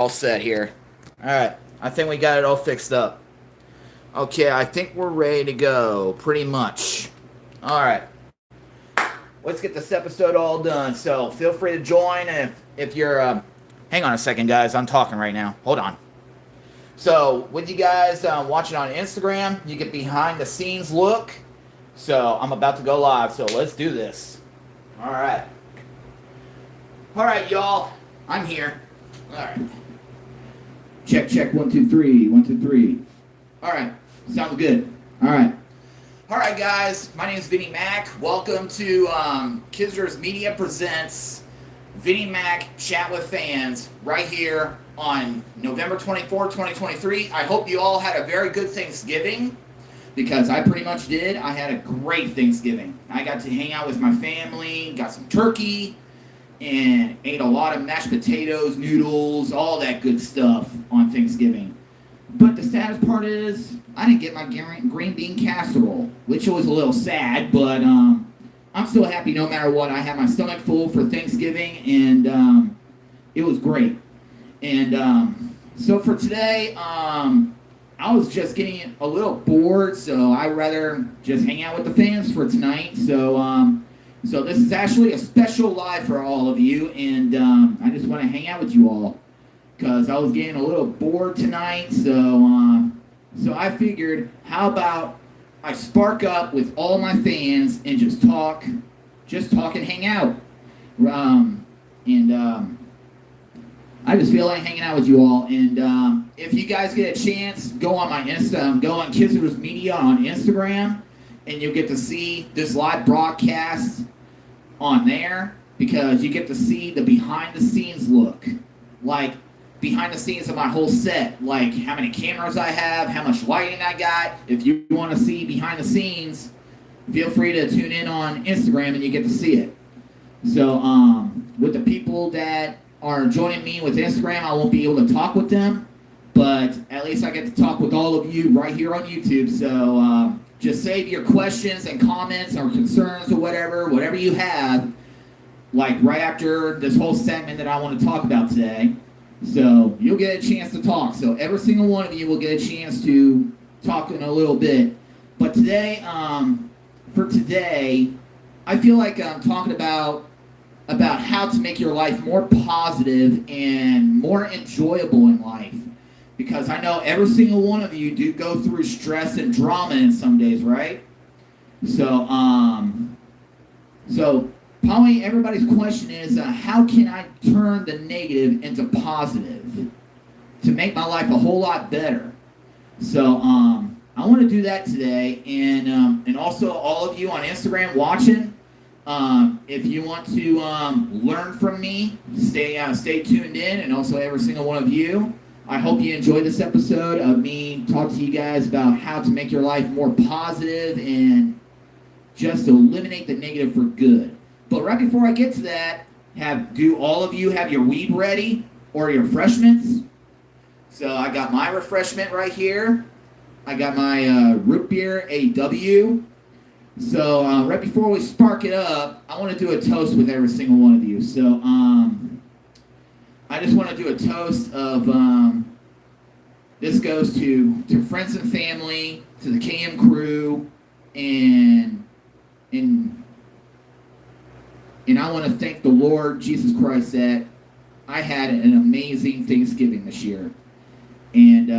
All set here. All right, I think we got it all fixed up. Okay, I think we're ready to go, pretty much. All right, let's get this episode all done. So feel free to join if you're. Hang on a second, guys. I'm talking right now. Hold on. So with you guys watching on Instagram, you get behind the scenes look. So I'm about to go live. So let's do this. All right. All right, y'all. I'm here. All right. Check, check, 1, 2, 3, 1, 2, 3. All right, sounds good. All right, guys. My name is Vinny Mac. Welcome to Kizer's Media presents Vinny Mac Chat with Fans right here on November 24th, 2023. I hope you all had a very good Thanksgiving because I pretty much did. I had a great Thanksgiving. I got to hang out with my family, got some turkey, and ate a lot of mashed potatoes, noodles, all that good stuff on Thanksgiving. But the saddest part is, I didn't get my green bean casserole, which was a little sad, but I'm still happy no matter what. I had my stomach full for Thanksgiving, and it was great. And so for today, I was just getting a little bored, so I'd rather just hang out with the fans for tonight. So this is actually a special live for all of you, and I just want to hang out with you all because I was getting a little bored tonight. So I figured, how about I spark up with all my fans and just talk and hang out. I just feel like hanging out with you all. And if you guys get a chance, go on my go on Kizer's Media on Instagram. And you'll get to see this live broadcast on there because you get to see the behind the scenes look. Like behind the scenes of my whole set. Like how many cameras I have, how much lighting I got. If you want to see behind the scenes, feel free to tune in on Instagram and you get to see it. So with the people that are joining me with Instagram, I won't be able to talk with them. But at least I get to talk with all of you right here on YouTube. So just save your questions and comments or concerns or whatever you have, like right after this whole segment that I want to talk about today. So you'll get a chance to talk. So every single one of you will get a chance to talk in a little bit. But today, for today, I feel like I'm talking about how to make your life more positive and more enjoyable in life. Because I know every single one of you do go through stress and drama in some days, right? So probably everybody's question is, how can I turn the negative into positive to make my life a whole lot better? So I want to do that today, and also all of you on Instagram watching, if you want to learn from me, stay tuned in, and also every single one of you. I hope you enjoyed this episode of me talking to you guys about how to make your life more positive and just eliminate the negative for good. But right before I get to that, do all of you have your weed ready or your refreshments? So I got my refreshment right here. I got my root beer AW. So right before we spark it up, I want to do a toast with every single one of you. So I just want to do a toast of, this goes to friends and family, to the KM crew, and I want to thank the Lord Jesus Christ that I had an amazing Thanksgiving this year. And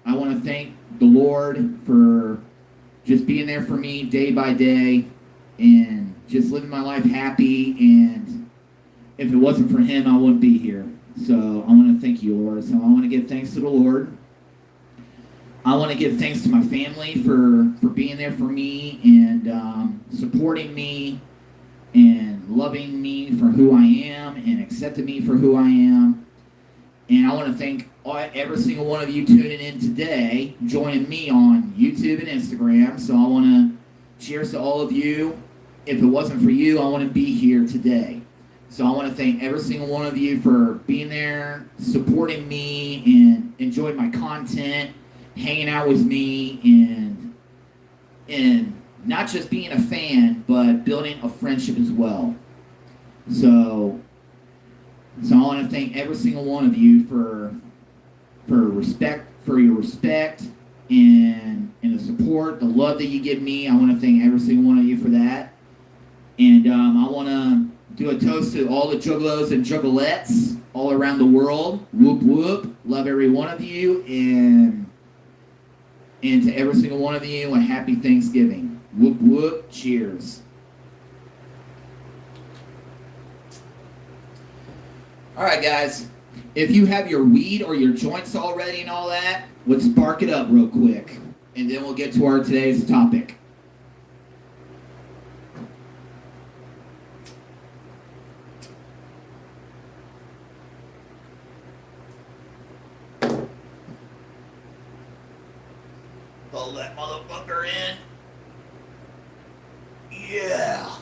I want to thank the Lord for just being there for me day by day and just living my life happy, and if it wasn't for him, I wouldn't be here. So I want to thank you, Lord. So I want to give thanks to the Lord. I want to give thanks to my family for being there for me and supporting me and loving me for who I am and accepting me for who I am. And I want to thank every single one of you tuning in today, joining me on YouTube and Instagram. So I want to cheers to all of you. If it wasn't for you, I wouldn't be here today. So I want to thank every single one of you for being there, supporting me, and enjoying my content, hanging out with me, and not just being a fan, but building a friendship as well. So So I want to thank every single one of you for your respect and the support, the love that you give me. I want to thank every single one of you for that. And I want to do a toast to all the juggalos and juggalettes all around the world. Whoop whoop. Love every one of you, and to every single one of you, a happy Thanksgiving. Whoop whoop. Cheers. All right, guys. If you have your weed or your joints already and all that, let's spark it up real quick, and then we'll get to our today's topic. Pull that motherfucker in. Yeah.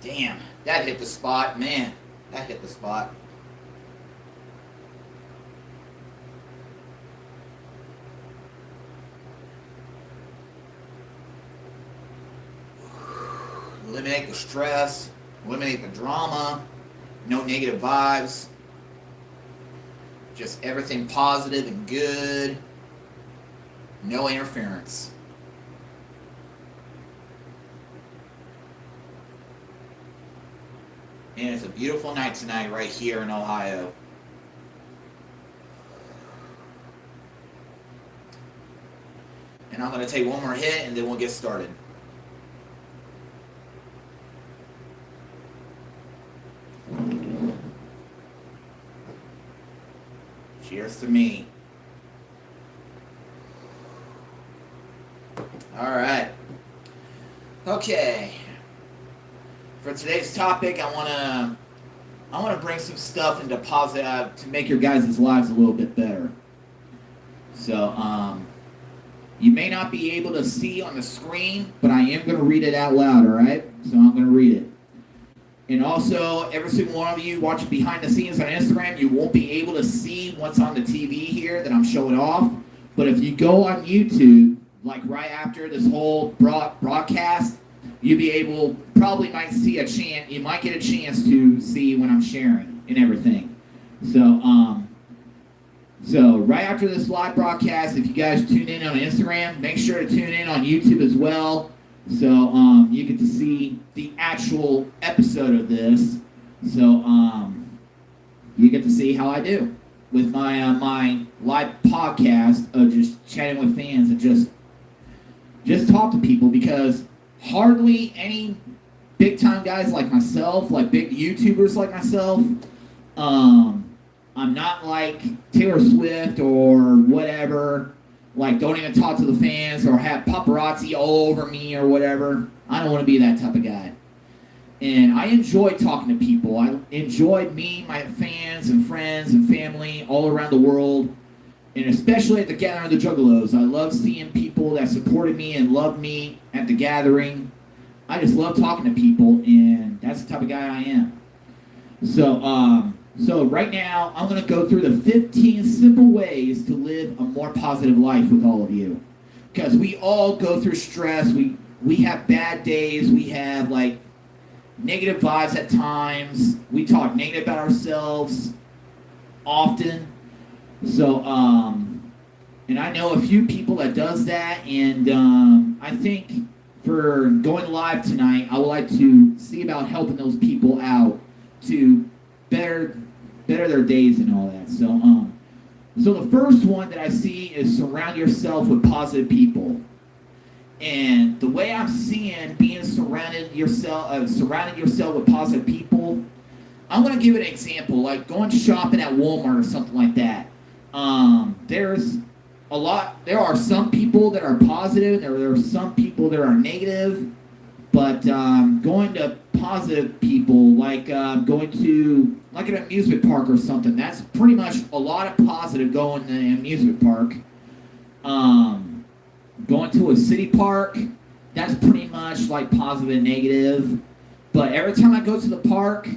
Damn, that hit the spot, man. That hit the spot. Eliminate the stress, eliminate the drama, no negative vibes. Just everything positive and good. No interference. And it's a beautiful night tonight right here in Ohio. And I'm going to take one more hit and then we'll get started. Cheers to me. All right. Okay. For today's topic, I want to bring some stuff into positive to make your guys' lives a little bit better. So, you may not be able to see on the screen, but I am going to read it out loud, all right? So I'm going to read it. And also, every single one of you watching behind the scenes on Instagram, you won't be able to see what's on the TV here that I'm showing off. But if you go on YouTube, like right after this whole broadcast, you'll be able, probably might see a chance, you might get a chance to see when I'm sharing and everything. So right after this live broadcast, if you guys tune in on Instagram, make sure to tune in on YouTube as well. So you get to see the actual episode of this. So you get to see how I do with my my live podcast of just chatting with fans and just talk to people, because hardly any big time guys like myself, like big YouTubers like myself, I'm not like Taylor Swift or whatever. Like, don't even talk to the fans or have paparazzi all over me or whatever. I don't want to be that type of guy. And I enjoy talking to people. I enjoy meeting my fans and friends and family all around the world. And especially at the Gathering of the Juggalos. I love seeing people that supported me and loved me at the gathering. I just love talking to people, and that's the type of guy I am. So right now, I'm going to go through the 15 simple ways to live a more positive life with all of you. Because we all go through stress. We have bad days. We have, like, negative vibes at times. We talk negative about ourselves often. So, and I know a few people that does that. And I think for going live tonight, I would like to see about helping those people out to better their days and all that. So the first one that I see is surround yourself with positive people. And the way I'm seeing being surrounding yourself with positive people, I'm going to give an example, like going shopping at Walmart or something like that. There are some people that are positive, and there are some people that are negative. But going to positive people, like going to like an amusement park or something, that's pretty much a lot of positive going to an amusement park. Going to a city park, that's pretty much like positive and negative. But every time I go to the park,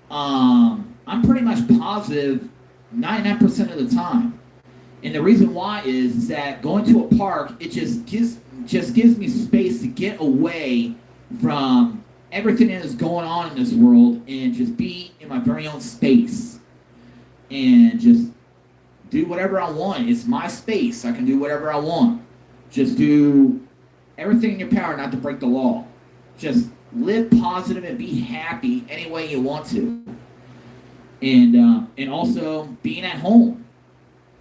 I'm pretty much positive 99% of the time. And the reason why is that going to a park, it just gives me space to get away from everything that is going on in this world and just be in my very own space and just do whatever I want. It's my space. I can do whatever I want. Just do everything in your power not to break the law. Just live positive and be happy any way you want to. And also being at home.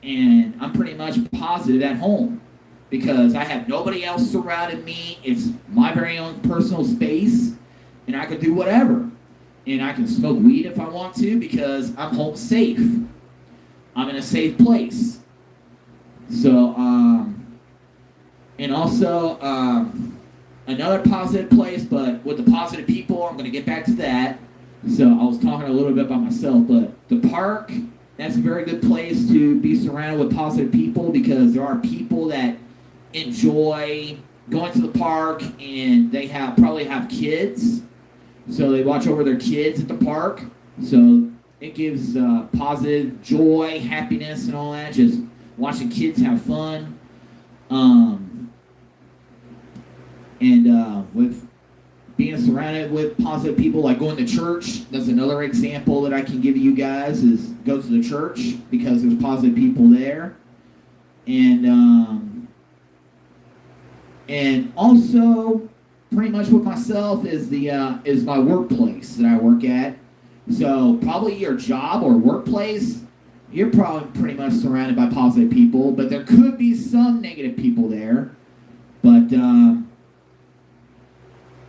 And I'm pretty much positive at home because I have nobody else surrounding me. It's my very own personal space, and I can do whatever. And I can smoke weed if I want to because I'm home safe. I'm in a safe place. So, and also another positive place, but with the positive people, I'm going to get back to that. So I was talking a little bit about myself, but the park, that's a very good place to be surrounded with positive people because there are people that enjoy going to the park and they probably have kids. So they watch over their kids at the park. So it gives positive joy, happiness, and all that. Just watching kids have fun. With being surrounded with positive people, like going to church, that's another example that I can give you guys is go to the church because there's positive people there. And also pretty much with myself is is my workplace that I work at. So probably your job or workplace, you're probably pretty much surrounded by positive people, but there could be some negative people there. But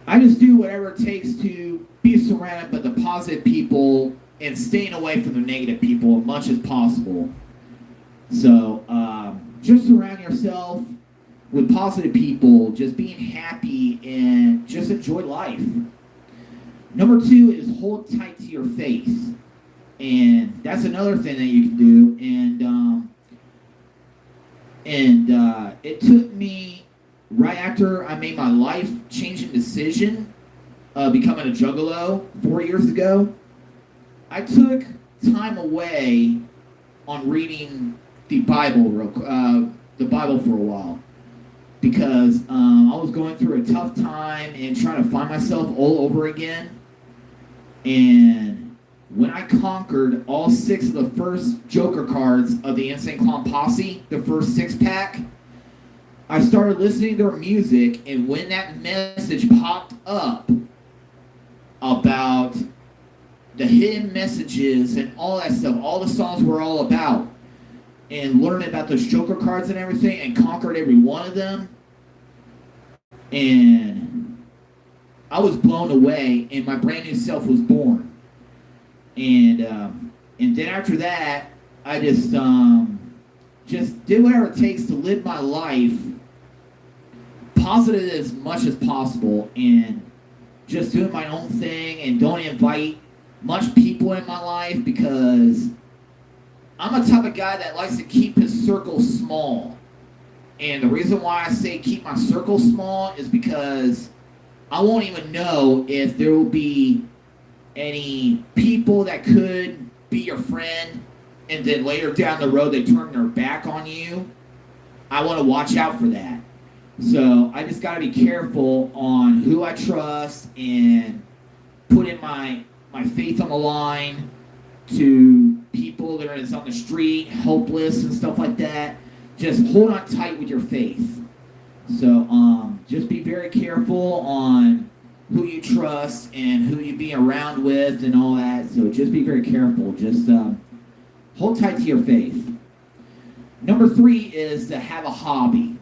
I just do whatever it takes to be surrounded by the positive people and staying away from the negative people as much as possible. So just surround yourself with positive people, just being happy and just enjoy life. Number 2 is hold tight to your faith. And that's another thing that you can do. And it took me right after I made my life-changing decision, becoming a juggalo 4 years ago, I took time away on reading the Bible for a while because I was going through a tough time and trying to find myself all over again. And when I conquered all 6 of the first Joker cards of the Insane Clown Posse, the first 6-pack, I started listening to their music, and when that message popped up about the hidden messages and all that stuff, all the songs were all about, and learning about those Joker cards and everything, and conquered every one of them, and I was blown away, and my brand new self was born. And then after that, I just did whatever it takes to live my life positive as much as possible and just doing my own thing and don't invite much people in my life because I'm a type of guy that likes to keep his circle small. And the reason why I say keep my circle small is because I won't even know if there will be any people that could be your friend and then later down the road they turn their back on you. I want to watch out for that. So I just got to be careful on who I trust and putting my faith on the line to people that are on the street, helpless and stuff like that. Just hold on tight with your faith. So just be very careful on who you trust and who you be around with and all that. So just be very careful. Just hold tight to your faith. Number 3 is to have a hobby.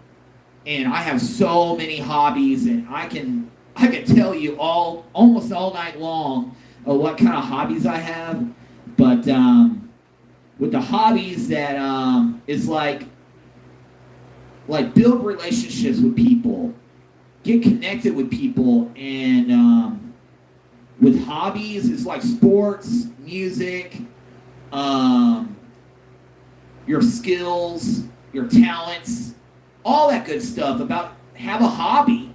And I have so many hobbies, and I can tell you almost all night long what kind of hobbies I have. But with the hobbies that is like build relationships with people, get connected with people, and with hobbies, it's like sports, music, your skills, your talents, all that good stuff. Have a hobby.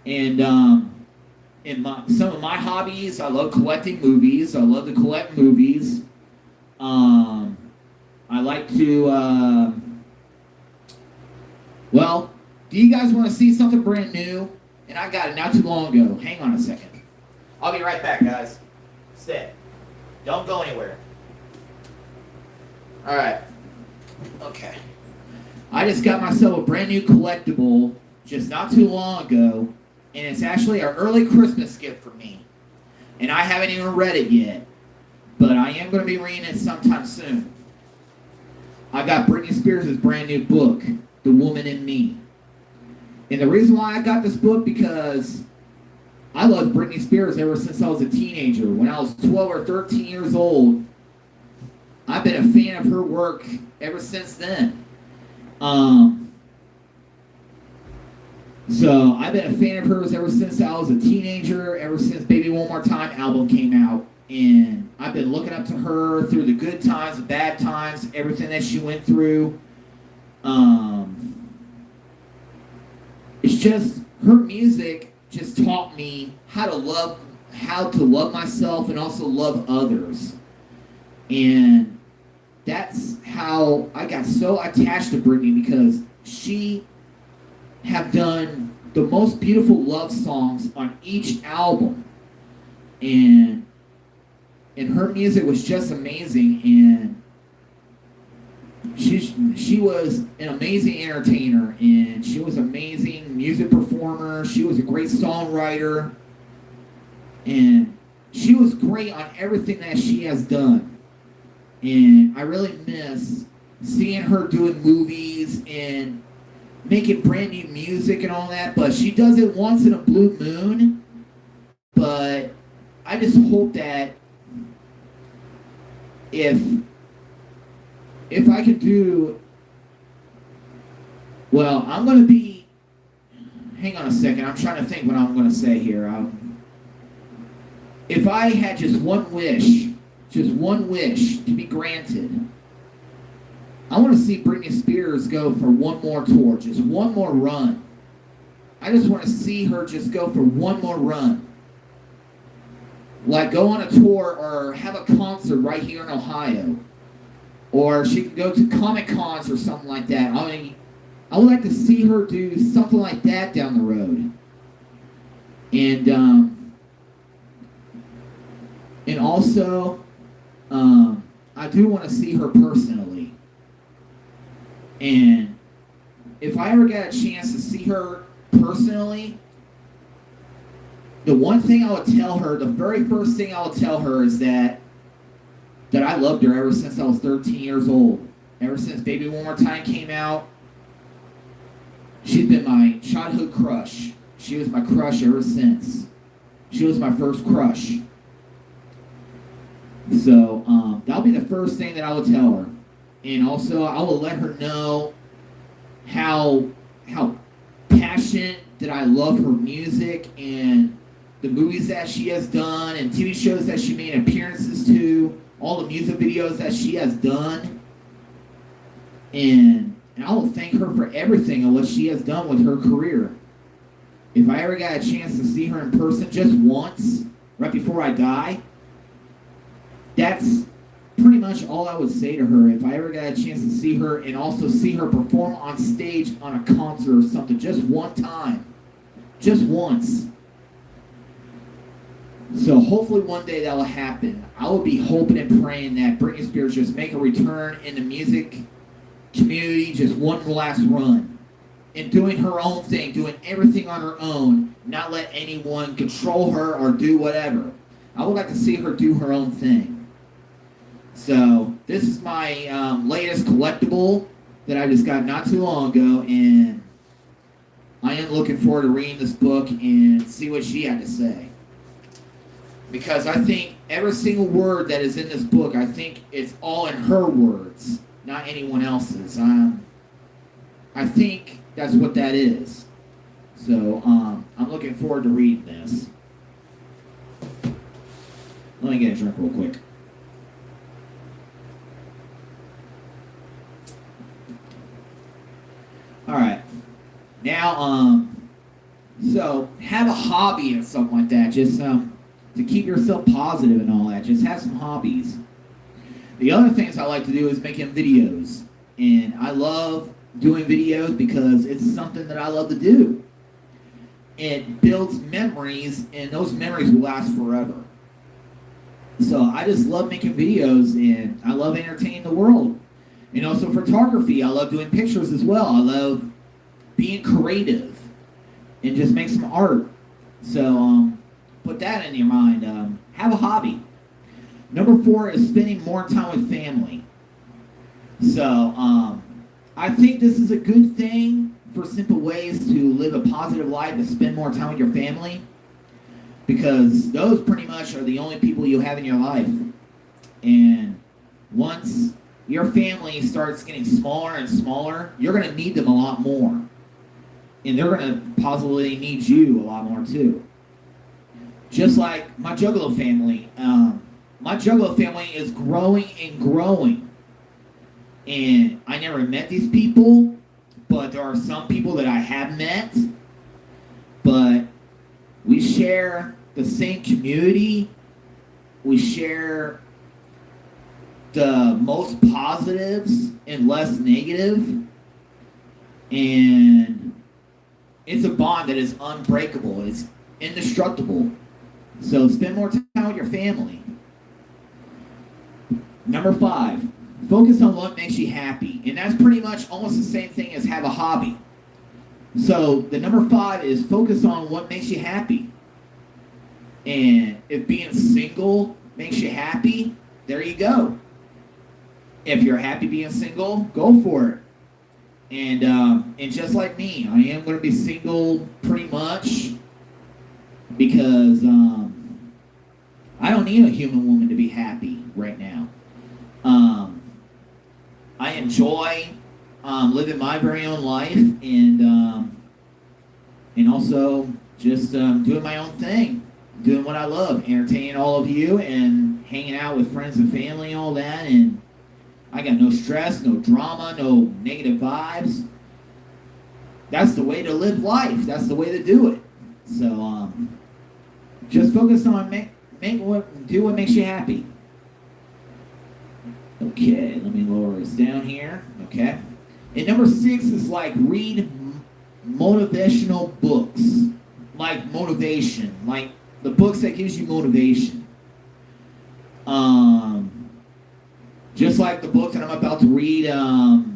And some of my hobbies, I love collecting movies. I love to collect movies. I like to, do you guys want to see something brand new? And I got it not too long ago. Hang on a second. I'll be right back, guys. Stay. Don't go anywhere. All right. Okay. I just got myself a brand new collectible just not too long ago, and it's actually an early Christmas gift for me. And I haven't even read it yet, but I am going to be reading it sometime soon. I got Britney Spears' brand new book, The Woman in Me. And the reason why I got this book, because I loved Britney Spears ever since I was a teenager. When I was 12 or 13 years old, I've been a fan of her work ever since then. So I've been a fan of hers ever since I was a teenager, ever since Baby One More Time album came out. And I've been looking up to her through the good times, the bad times, everything that she went through. It's just, her music just taught me how to love myself and also love others. And that's how I got so attached to Britney, because she have done the most beautiful love songs on each album. And her music was just amazing, and she was an amazing entertainer, and she was an amazing music performer. She was a great songwriter, and she was great on everything that she has done. And I really miss seeing her doing movies and making brand new music and all that, but she does it once in a blue moon. But I just hope that if I could do, well, I'm going to be, hang on a second, I'm trying to think what I'm going to say here. If I had just one wish to be granted, I want to see Britney Spears go for one more tour, just one more run. I just want to see her just go for one more run. Like go on a tour or have a concert right here in Ohio. Or she could go to Comic Cons or something like that. I mean, I would like to see her do something like that down the road. And also, I do want to see her personally. And if I ever got a chance to see her personally, the one thing I would tell her, the very first thing I would tell her is that I loved her ever since I was 13 years old. Ever since Baby One More Time came out, she's been my childhood crush. She was my crush ever since. She was my first crush. So that'll be the first thing that I will tell her. And also I will let her know how passionate that I love her music and the movies that she has done and TV shows that she made appearances to, all the music videos that she has done. And I will thank her for everything and what she has done with her career. If I ever got a chance to see her in person just once, right before I die, that's pretty much all I would say to her. If I ever got a chance to see her and also see her perform on stage on a concert or something, just one time, just once. So hopefully one day that will happen. I will be hoping and praying that Britney Spears just make a return in the music community, just one last run. And doing her own thing, doing everything on her own, not let anyone control her or do whatever. I would like to see her do her own thing. So this is my latest collectible that I just got not too long ago, and I am looking forward to reading this book and see what she had to say. Because I think every single word that is in this book, I think it's all in her words, not anyone else's. I think that's what that is. So I'm looking forward to reading this. Let me get a drink real quick. All right. Now, so have a hobby and something like that. Just to keep yourself positive and all that. Just have some hobbies. The other things I like to do is making videos. And I love doing videos because it's something that I love to do. it builds memories, and those memories will last forever. So I just love making videos, and I love entertaining the world. And also photography, I love doing pictures as well. I love being creative and just make some art. So put that in your mind. Have a hobby. Number 4 is spending more time with family. So I think this is a good thing for simple ways to live a positive life and spend more time with your family, because those pretty much are the only people you have in your life. And once your family starts getting smaller and smaller, you're going to need them a lot more. And they're going to possibly need you a lot more too. Just like my Juggalo family. My Juggalo family is growing and growing. And I never met these people, but there are some people that I have met. But we share the same community. We share the most positives and less negative. And it's a bond that is unbreakable. It's indestructible. So spend more time with your family. Number 5, focus on what makes you happy. And that's pretty much almost the same thing as have a hobby. So the number 5 is focus on what makes you happy. And if being single makes you happy, there you go. If you're happy being single, go for it. And just like me, I am going to be single pretty much because I don't need a human woman to be happy right now. I enjoy living my very own life, and also just doing my own thing, doing what I love, entertaining all of you, and hanging out with friends and family, and all that. And I got no stress, no drama, no negative vibes. That's the way to live life. That's the way to do it. So just focus on do what makes you happy. Okay, let me lower this down here. Okay. And number 6 is like read motivational books. Like motivation. Like the books that gives you motivation. Just like the book that I'm about to read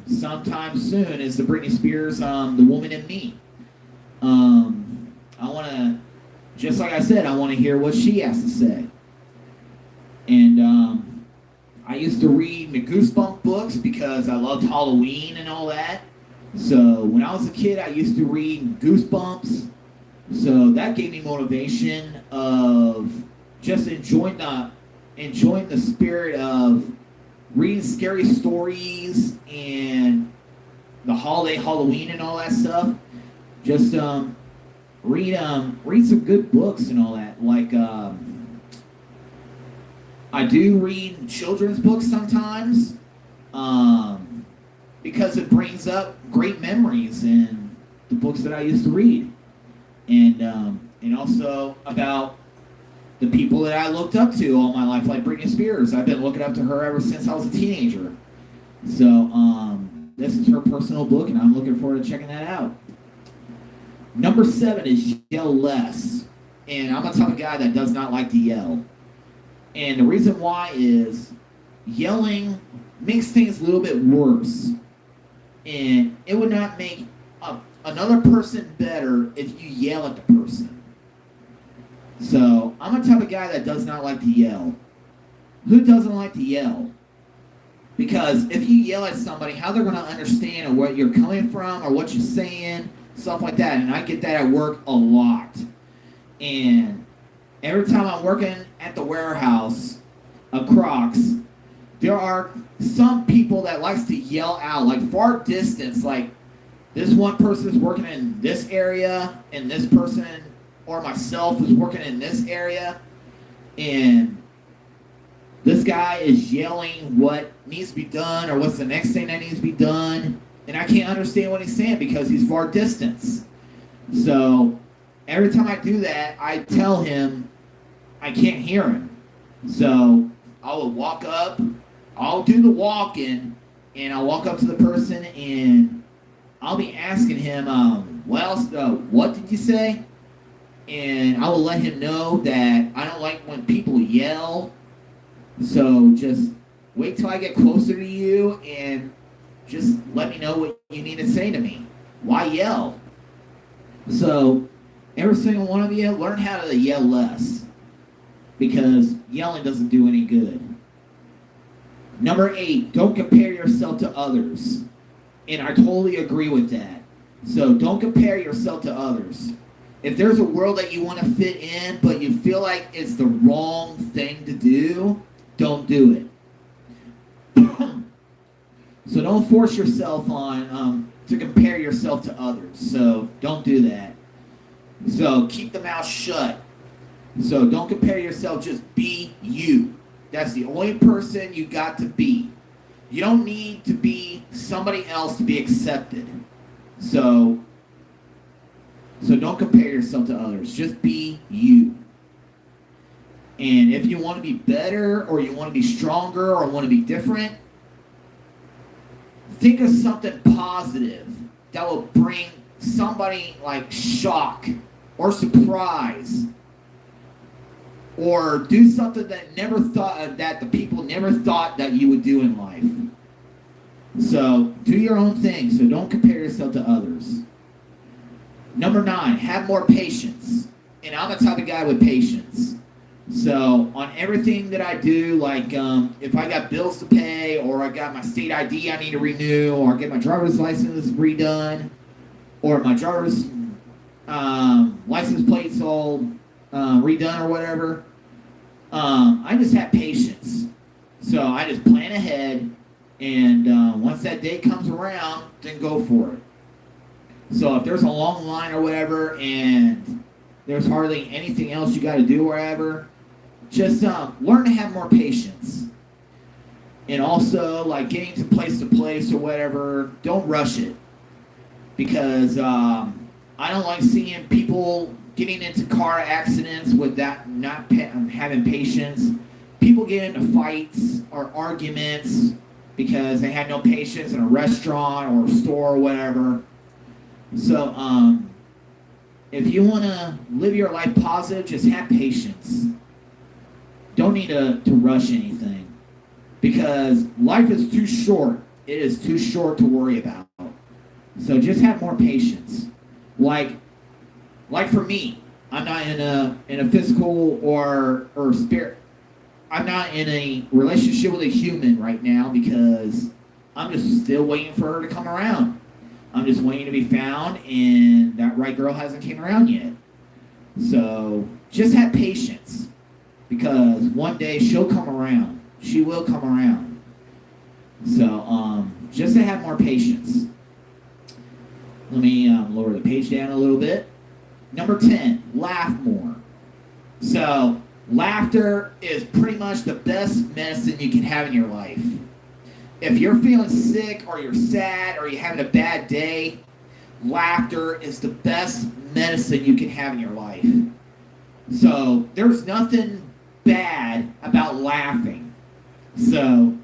sometime soon is the Britney Spears, The Woman in Me. I want to, just like I said, I want to hear what she has to say. And I used to read the Goosebump books because I loved Halloween and all that. So when I was a kid, I used to read Goosebumps. So that gave me motivation of just enjoying the spirit of reading scary stories and the holiday Halloween and all that stuff. Just read some good books and all that. Like I do read children's books sometimes because it brings up great memories in the books that I used to read, and also about the people that I looked up to all my life, like Britney Spears. I've been looking up to her ever since I was a teenager. So this is her personal book, and I'm looking forward to checking that out. Number 7 is yell less. And I'm a type of guy that does not like to yell. And the reason why is yelling makes things a little bit worse. And it would not make another person better if you yell at the person. So I'm a type of guy that does not like to yell. Who doesn't like to yell? Because if you yell at somebody, how they're going to understand where you're coming from or what you're saying, stuff like that. And I get that at work a lot. And every time I'm working at the warehouse of Crocs, there are some people that likes to yell out, like far distance, like this one person is working in this area, and this person or myself is working in this area, and this guy is yelling what needs to be done or what's the next thing that needs to be done, and I can't understand what he's saying because he's far distance. So every time I do that, I tell him I can't hear him. So I will walk up, I'll do the walking, and I'll walk up to the person and I'll be asking him, what did you say? and I will let him know that I don't like when people yell. So just wait till I get closer to you and just let me know what you need to say to me. Why yell? So every single one of you, learn how to yell less, because yelling doesn't do any good. Number 8, don't compare yourself to others. And I totally agree with that. So don't compare yourself to others. If there's a world that you want to fit in, but you feel like it's the wrong thing to do, don't do it. So don't force yourself on to compare yourself to others. So don't do that. So keep the mouth shut. So don't compare yourself, just be you. That's the only person you got to be. You don't need to be somebody else to be accepted. So don't compare yourself to others. Just be you. And if you want to be better, or you want to be stronger, or want to be different, think of something positive that will bring somebody like shock or surprise, or do something that the people never thought that you would do in life. So do your own thing. So don't compare yourself to others. Number 9, have more patience. And I'm the type of guy with patience. So on everything that I do, like if I got bills to pay, or I got my state ID I need to renew, or get my driver's license redone, or my driver's license plates all redone or whatever, I just have patience. So I just plan ahead, and once that day comes around, then go for it. So if there's a long line or whatever, and there's hardly anything else you got to do or whatever, just learn to have more patience. And also, like getting to place or whatever, don't rush it. Because I don't like seeing people getting into car accidents with that, not having patience. People get into fights or arguments because they had no patience in a restaurant or a store or whatever. So if you want to live your life positive, just have patience. Don't need to rush anything, because life is too short. It is too short to worry about. So just have more patience. Like for me, I'm not in a physical or spirit. I'm not in a relationship with a human right now, because I'm just still waiting for her to come around. I'm just waiting to be found, and that right girl hasn't came around yet. So just have patience, because one day she'll come around. She will come around. So just to have more patience. Let me lower the page down a little bit. Number 10, laugh more. So laughter is pretty much the best medicine you can have in your life. If you're feeling sick, or you're sad, or you're having a bad day, laughter is the best medicine you can have in your life. So there's nothing bad about laughing. So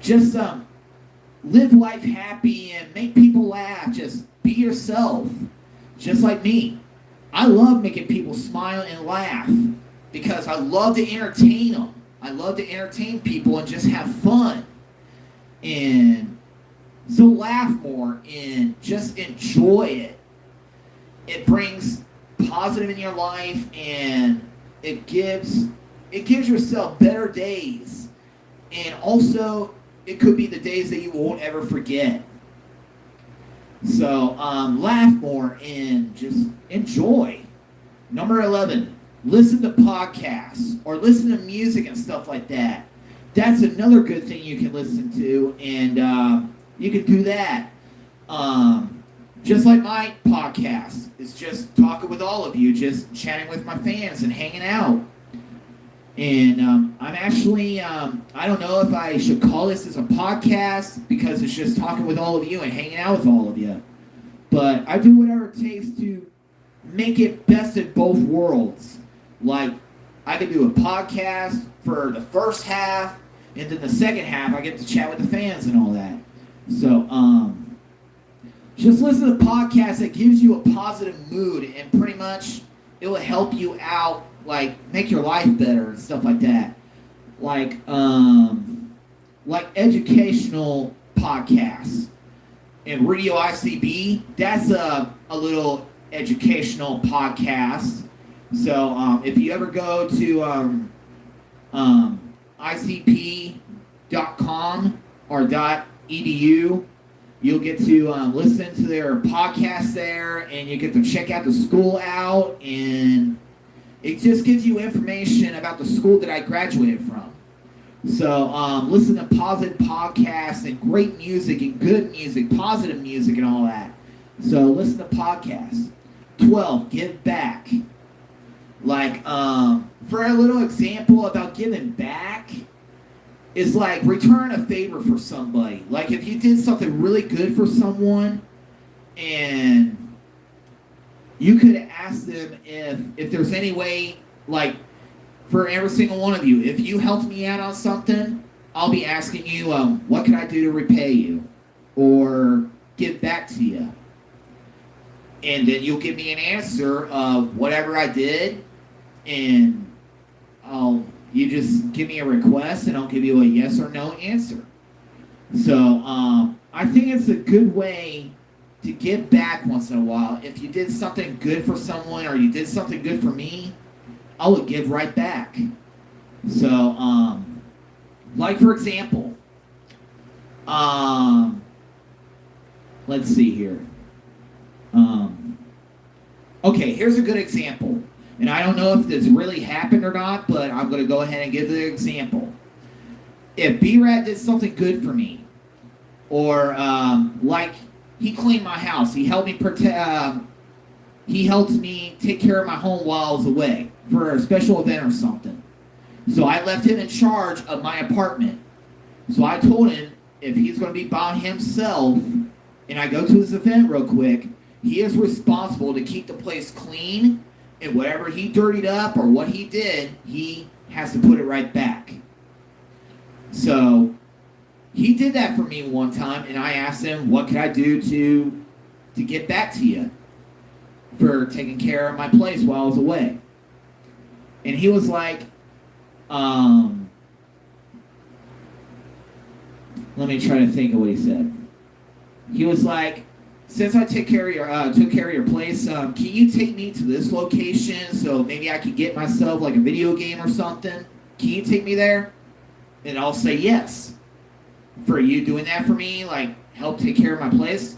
just live life happy and make people laugh. Just be yourself, just like me. I love making people smile and laugh, because I love to entertain them. I love to entertain people and just have fun. And so laugh more and just enjoy it. It brings positive in your life, and it gives yourself better days. And also, it could be the days that you won't ever forget. So laugh more and just enjoy. Number 11, listen to podcasts or listen to music and stuff like that. That's another good thing you can listen to, and you can do that. Just like my podcast, it's just talking with all of you, just chatting with my fans and hanging out. And I'm actually, I don't know if I should call this as a podcast, because it's just talking with all of you and hanging out with all of you. But I do whatever it takes to make it best in both worlds. Like, I can do a podcast for the first half, and then the second half I get to chat with the fans and all that. So, just listen to podcasts that gives you a positive mood, and pretty much it will help you out, like make your life better and stuff like that. Like educational podcasts. And Radio ICB, that's a little educational podcast. So if you ever go to icp.com or .edu, you'll get to listen to their podcast there, and you get to check out the school out, and it just gives you information about the school that I graduated from. So listen to positive podcasts and great music and good music, positive music and all that. So listen to podcasts. 12, give back. Like, for a little example about giving back, is like return a favor for somebody. Like if you did something really good for someone, and you could ask them if there's any way, like for every single one of you, if you helped me out on something, I'll be asking you, what can I do to repay you or give back to you? And then you'll give me an answer of whatever I did, and you just give me a request, and I'll give you a yes or no answer. So I think it's a good way to give back once in a while. If you did something good for someone, or you did something good for me, I would give right back. So, like for example, let's see here. Okay, here's a good example. And I don't know if this really happened or not, but I'm going to go ahead and give the example. If B-Rat did something good for me, or like he cleaned my house, he helped me he helped me take care of my home while I was away for a special event or something. So I left him in charge of my apartment. So I told him if he's going to be by himself and I go to his event real quick, he is responsible to keep the place clean, and whatever he dirtied up or what he did, he has to put it right back. So he did that for me one time, and I asked him, what could I do to get back to you for taking care of my place while I was away? And he was like, let me try to think of what he said. He was like, since I took care of your place, can you take me to this location so maybe I could get myself like a video game or something? Can you take me there? And I'll say yes. For you doing that for me, like help take care of my place?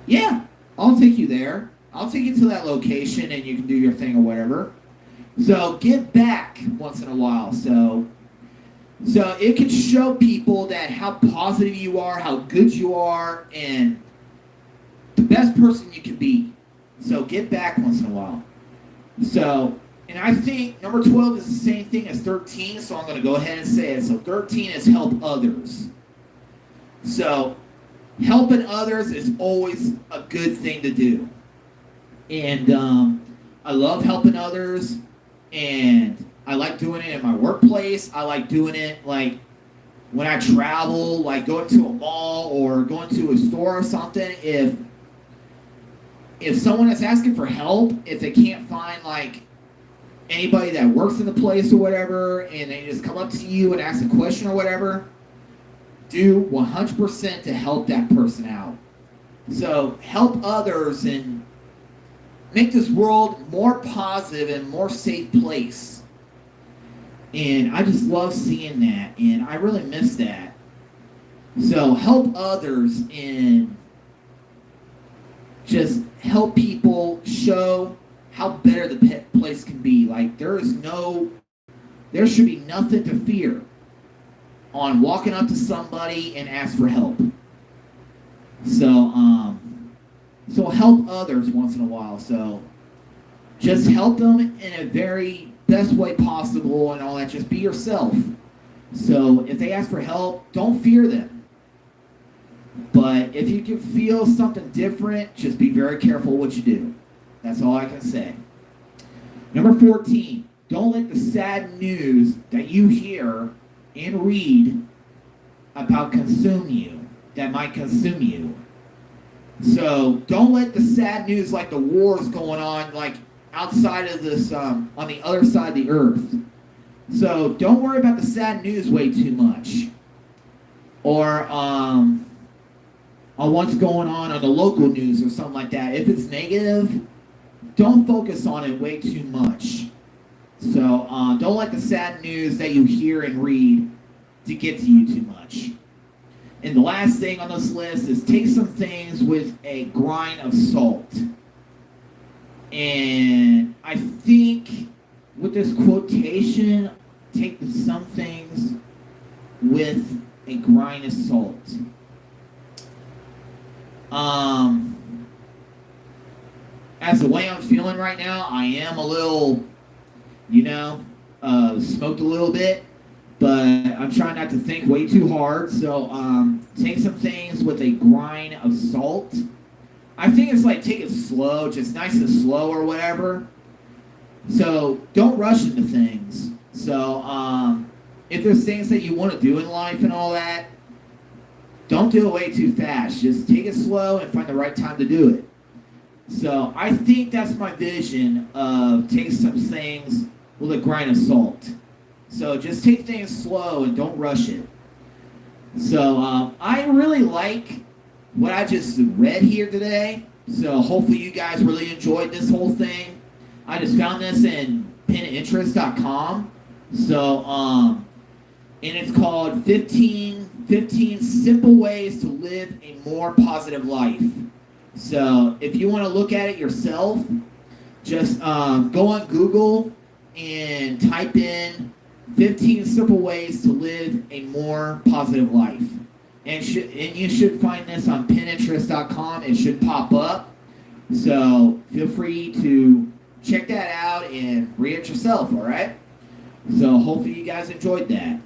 Yeah, I'll take you there. I'll take you to that location and you can do your thing or whatever. So give back once in a while. So it can show people that how positive you are, how good you are, and the best person you can be. So give back once in a while. So, and I think number 12 is the same thing as 13, so I'm going to go ahead and say it. So 13 is help others. So helping others is always a good thing to do. And I love helping others, and I like doing it in my workplace. I like doing it like when I travel, like going to a mall or going to a store or something. If someone is asking for help, if they can't find like anybody that works in the place or whatever, and they just come up to you and ask a question or whatever, do 100% to help that person out. So help others and make this world more positive and more safe place. And I just love seeing that, and I really miss that. So help others and just help people show how better the place can be. Like there should be nothing to fear on walking up to somebody and ask for help. So help others once in a while. So just help them in a very best way possible and all that. Just be yourself. So if they ask for help, don't fear them. But if you can feel something different, just be very careful what you do. That's all I can say. Number 14, don't let the sad news that you hear and read about that might consume you. So don't let the sad news like the wars going on like outside of this on the other side of the earth. So don't worry about the sad news way too much. Or on what's going on the local news or something like that. If it's negative, don't focus on it way too much. So don't let the sad news that you hear and read to get to you too much. And the last thing on this list is take some things with a grain of salt. And I think with this quotation, take some things with a grain of salt. As the way I'm feeling right now, I am a little, smoked a little bit, but I'm trying not to think way too hard. So take some things with a grain of salt. I think it's like take it slow, just nice and slow or whatever. So don't rush into things. So if there's things that you want to do in life and all that, don't do it way too fast. Just take it slow and find the right time to do it. So I think that's my vision of take some things with a grain of salt. So just take things slow and don't rush it. So I really like what I just read here today. So hopefully you guys really enjoyed this whole thing. I just found this in pininterest.com. So and it's called 15 simple ways to live a more positive life. So if you want to look at it yourself, just go on Google and type in 15 simple ways to live a more positive life. And you should find this on pininterest.com. It should pop up. So feel free to check that out and read it yourself, all right? So hopefully you guys enjoyed that.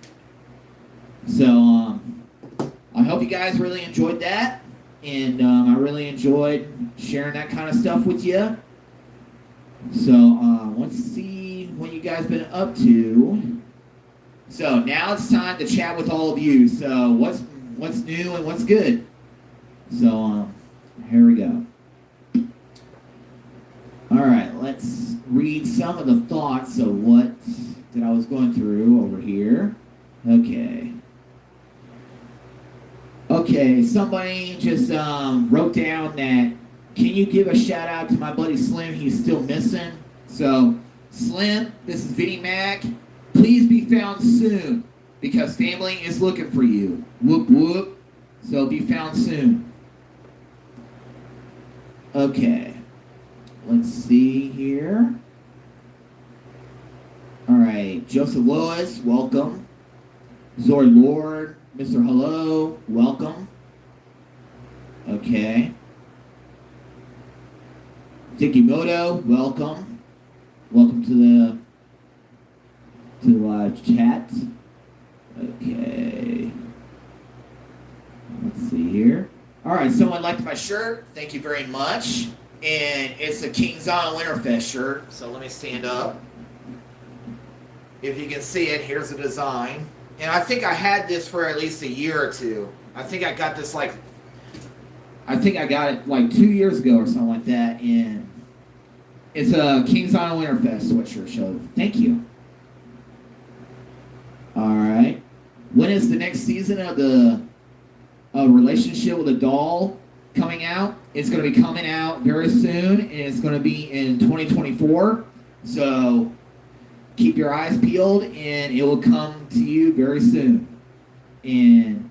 So I hope you guys really enjoyed that. And I really enjoyed sharing that kind of stuff with you. So let's see what you guys been up to. So now it's time to chat with all of you. So what's new and what's good? So here we go. All right, let's read some of the thoughts of what that I was going through over here. Okay, somebody just wrote down that, can you give a shout out to my buddy Slim? He's still missing. So, Slim, this is Vinny Mac. Please be found soon because family is looking for you. Whoop, whoop. So, be found soon. Okay, let's see here. All right, Joseph Lois, welcome. Zori Lord, Mr. Hello, welcome. Okay. Tikimoto, welcome. Welcome to the live chat. Okay. Let's see here. All right, someone liked my shirt. Thank you very much. And it's a King's Island Winterfest shirt. So let me stand up. If you can see it, here's the design. And I think I had this for at least a year or two. I think I got this I got it like 2 years ago or something like that. And it's a King's Island Winterfest sweatshirt show. Thank you. All right. When is the next season of the Relationship with a Doll coming out? It's going to be coming out very soon. And it's going to be in 2024. So keep your eyes peeled, and it will come to you very soon. And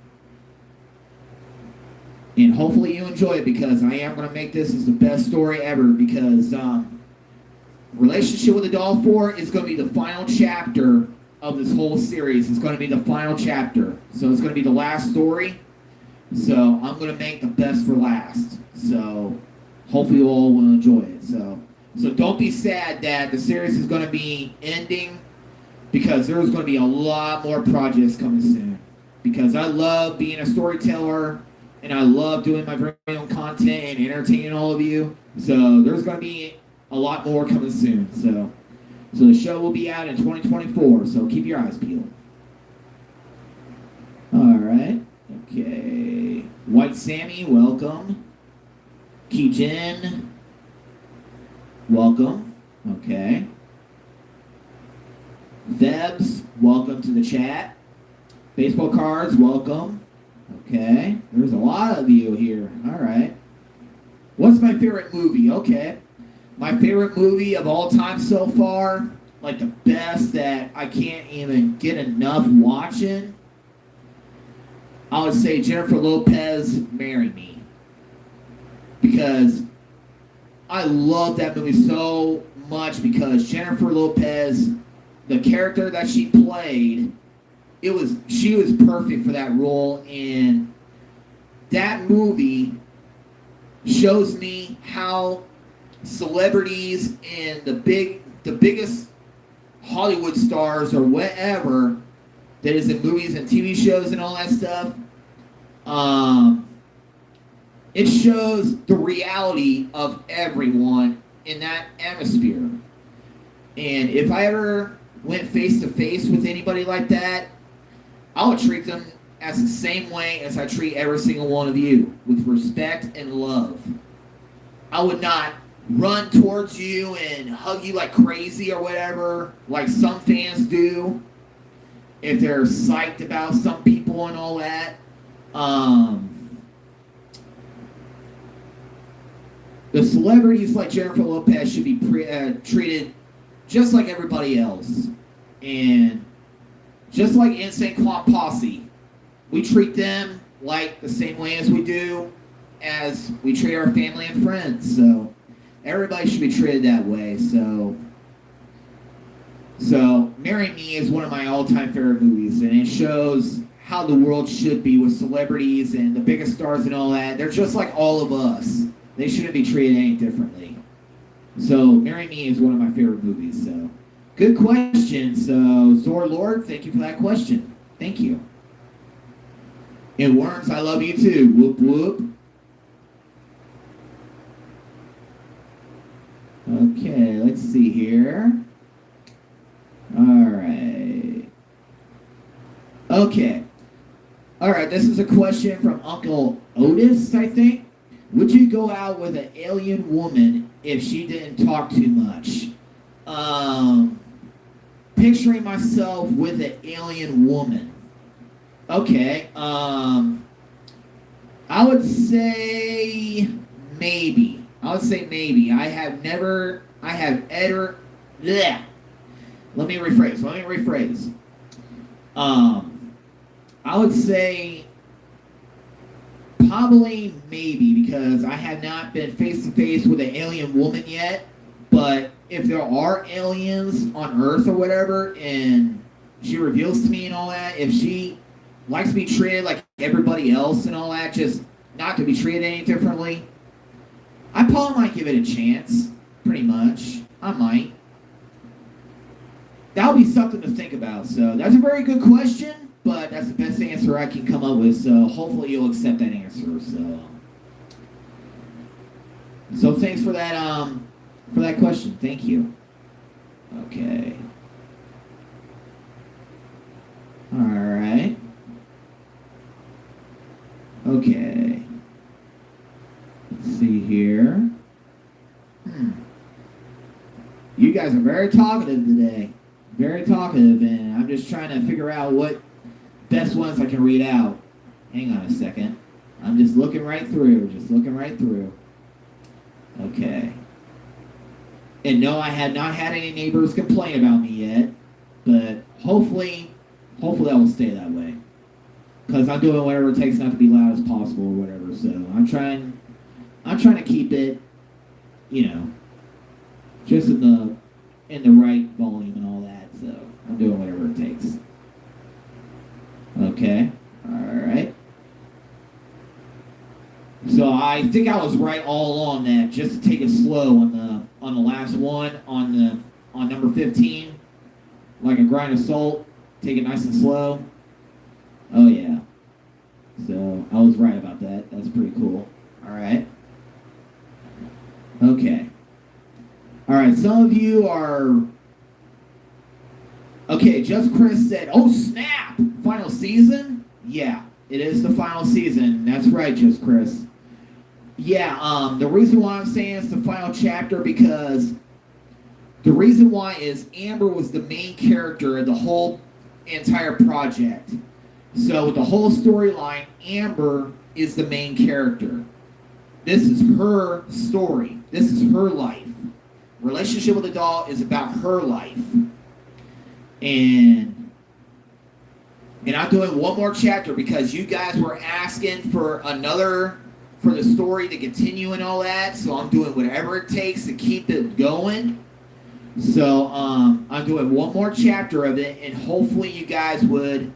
hopefully you enjoy it because I am going to make this as the best story ever because Relationship with a Doll 4 is going to be the final chapter of this whole series. It's going to be the final chapter. So it's going to be the last story. So I'm going to make the best for last. So hopefully you all will enjoy it. So don't be sad that the series is going to be ending because there's going to be a lot more projects coming soon. Because I love being a storyteller and I love doing my very own content and entertaining all of you. So there's going to be a lot more coming soon. So the show will be out in 2024. So keep your eyes peeled. All right. Okay. White Sammy, welcome. Kijin, welcome. Okay. Vebs, welcome to the chat. Baseball cards, welcome. Okay. There's a lot of you here. All right. What's my favorite movie? Okay. My favorite movie of all time so far, like the best that I can't even get enough watching, I would say Jennifer Lopez, Marry Me. Because I love that movie so much because Jennifer Lopez, the character that she played, she was perfect for that role, and that movie shows me how celebrities and the biggest Hollywood stars or whatever that is in movies and TV shows and all that stuff, it shows the reality of everyone in that atmosphere. And if I ever went face to face with anybody like that, I would treat them as the same way as I treat every single one of you, with respect and love. I would not run towards you and hug you like crazy or whatever, like some fans do, if they're psyched about some people and all that. The celebrities like Jennifer Lopez should be treated just like everybody else. And just like Insane Clown Posse, we treat them like the same way as we treat our family and friends. So everybody should be treated that way. So Marry Me is one of my all-time favorite movies, and it shows how the world should be with celebrities and the biggest stars and all that. They're just like all of us. They shouldn't be treated any differently. So Marry Me is one of my favorite movies. So good question. So Zor Lord, thank you for that question. Thank you. And Worms, I love you too. Whoop whoop. Okay, let's see here. All right. Okay. All right, this is a question from Uncle Otis, I think. Would you go out with an alien woman if she didn't talk too much? Picturing myself with an alien woman. Okay. I would say maybe. I have ever. Bleh. Let me rephrase. I would say probably maybe, because I have not been face to face with an alien woman yet. But if there are aliens on Earth or whatever, and she reveals to me and all that, if she likes to be treated like everybody else and all that, just not to be treated any differently, I probably might give it a chance. Pretty much. I might. That would be something to think about. So that's a very good question, but that's the best answer I can come up with. So hopefully you'll accept that answer. So thanks for that question. Thank you. Okay. All right. Okay. Let's see here. You guys are very talkative today. Very talkative, and I'm just trying to figure out what best ones I can read out. Hang on a second. I'm just looking right through. Okay. And no, I had not had any neighbors complain about me yet, but hopefully that will stay that way. Because I'm doing whatever it takes not to be loud as possible or whatever. So I'm trying to keep it, just in the right volume and all that. So I'm doing whatever it takes. Okay. All right. So I think I was right all along that, just to take it slow on the last one, on number 15, like a grind of salt, take it nice and slow. Oh yeah. So I was right about that. That's pretty cool. All right. Okay. All right. Some of you are. Okay. Just Chris said, "Oh snap! Final season? Yeah, it is the final season. That's right, Just Chris. Yeah, the reason why I'm saying it's the final chapter because the reason why is Amber was the main character of the whole entire project. So with the whole storyline, Amber is the main character. This is her story. This is her life. Relationship with the doll is about her life. And I'm doing one more chapter because you guys were asking for the story to continue and all that. So I'm doing whatever it takes to keep it going. So I'm doing one more chapter of it, and hopefully you guys would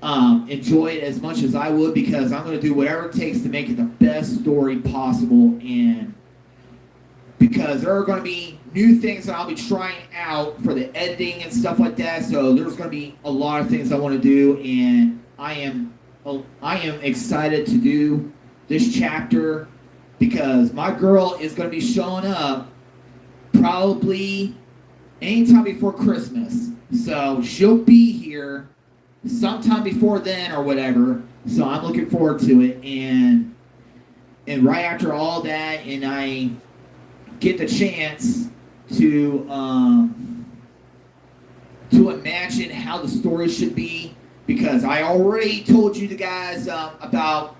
enjoy it as much as I would, because I'm going to do whatever it takes to make it the best story possible. And because there are going to be new things that I'll be trying out for the editing and stuff like that. So there's going to be a lot of things I want to do, and I am excited to do this chapter because my girl is going to be showing up probably anytime before Christmas. So she'll be here sometime before then or whatever. So I'm looking forward to it. And right after all that, and I get the chance to imagine how the story should be, because I already told you guys about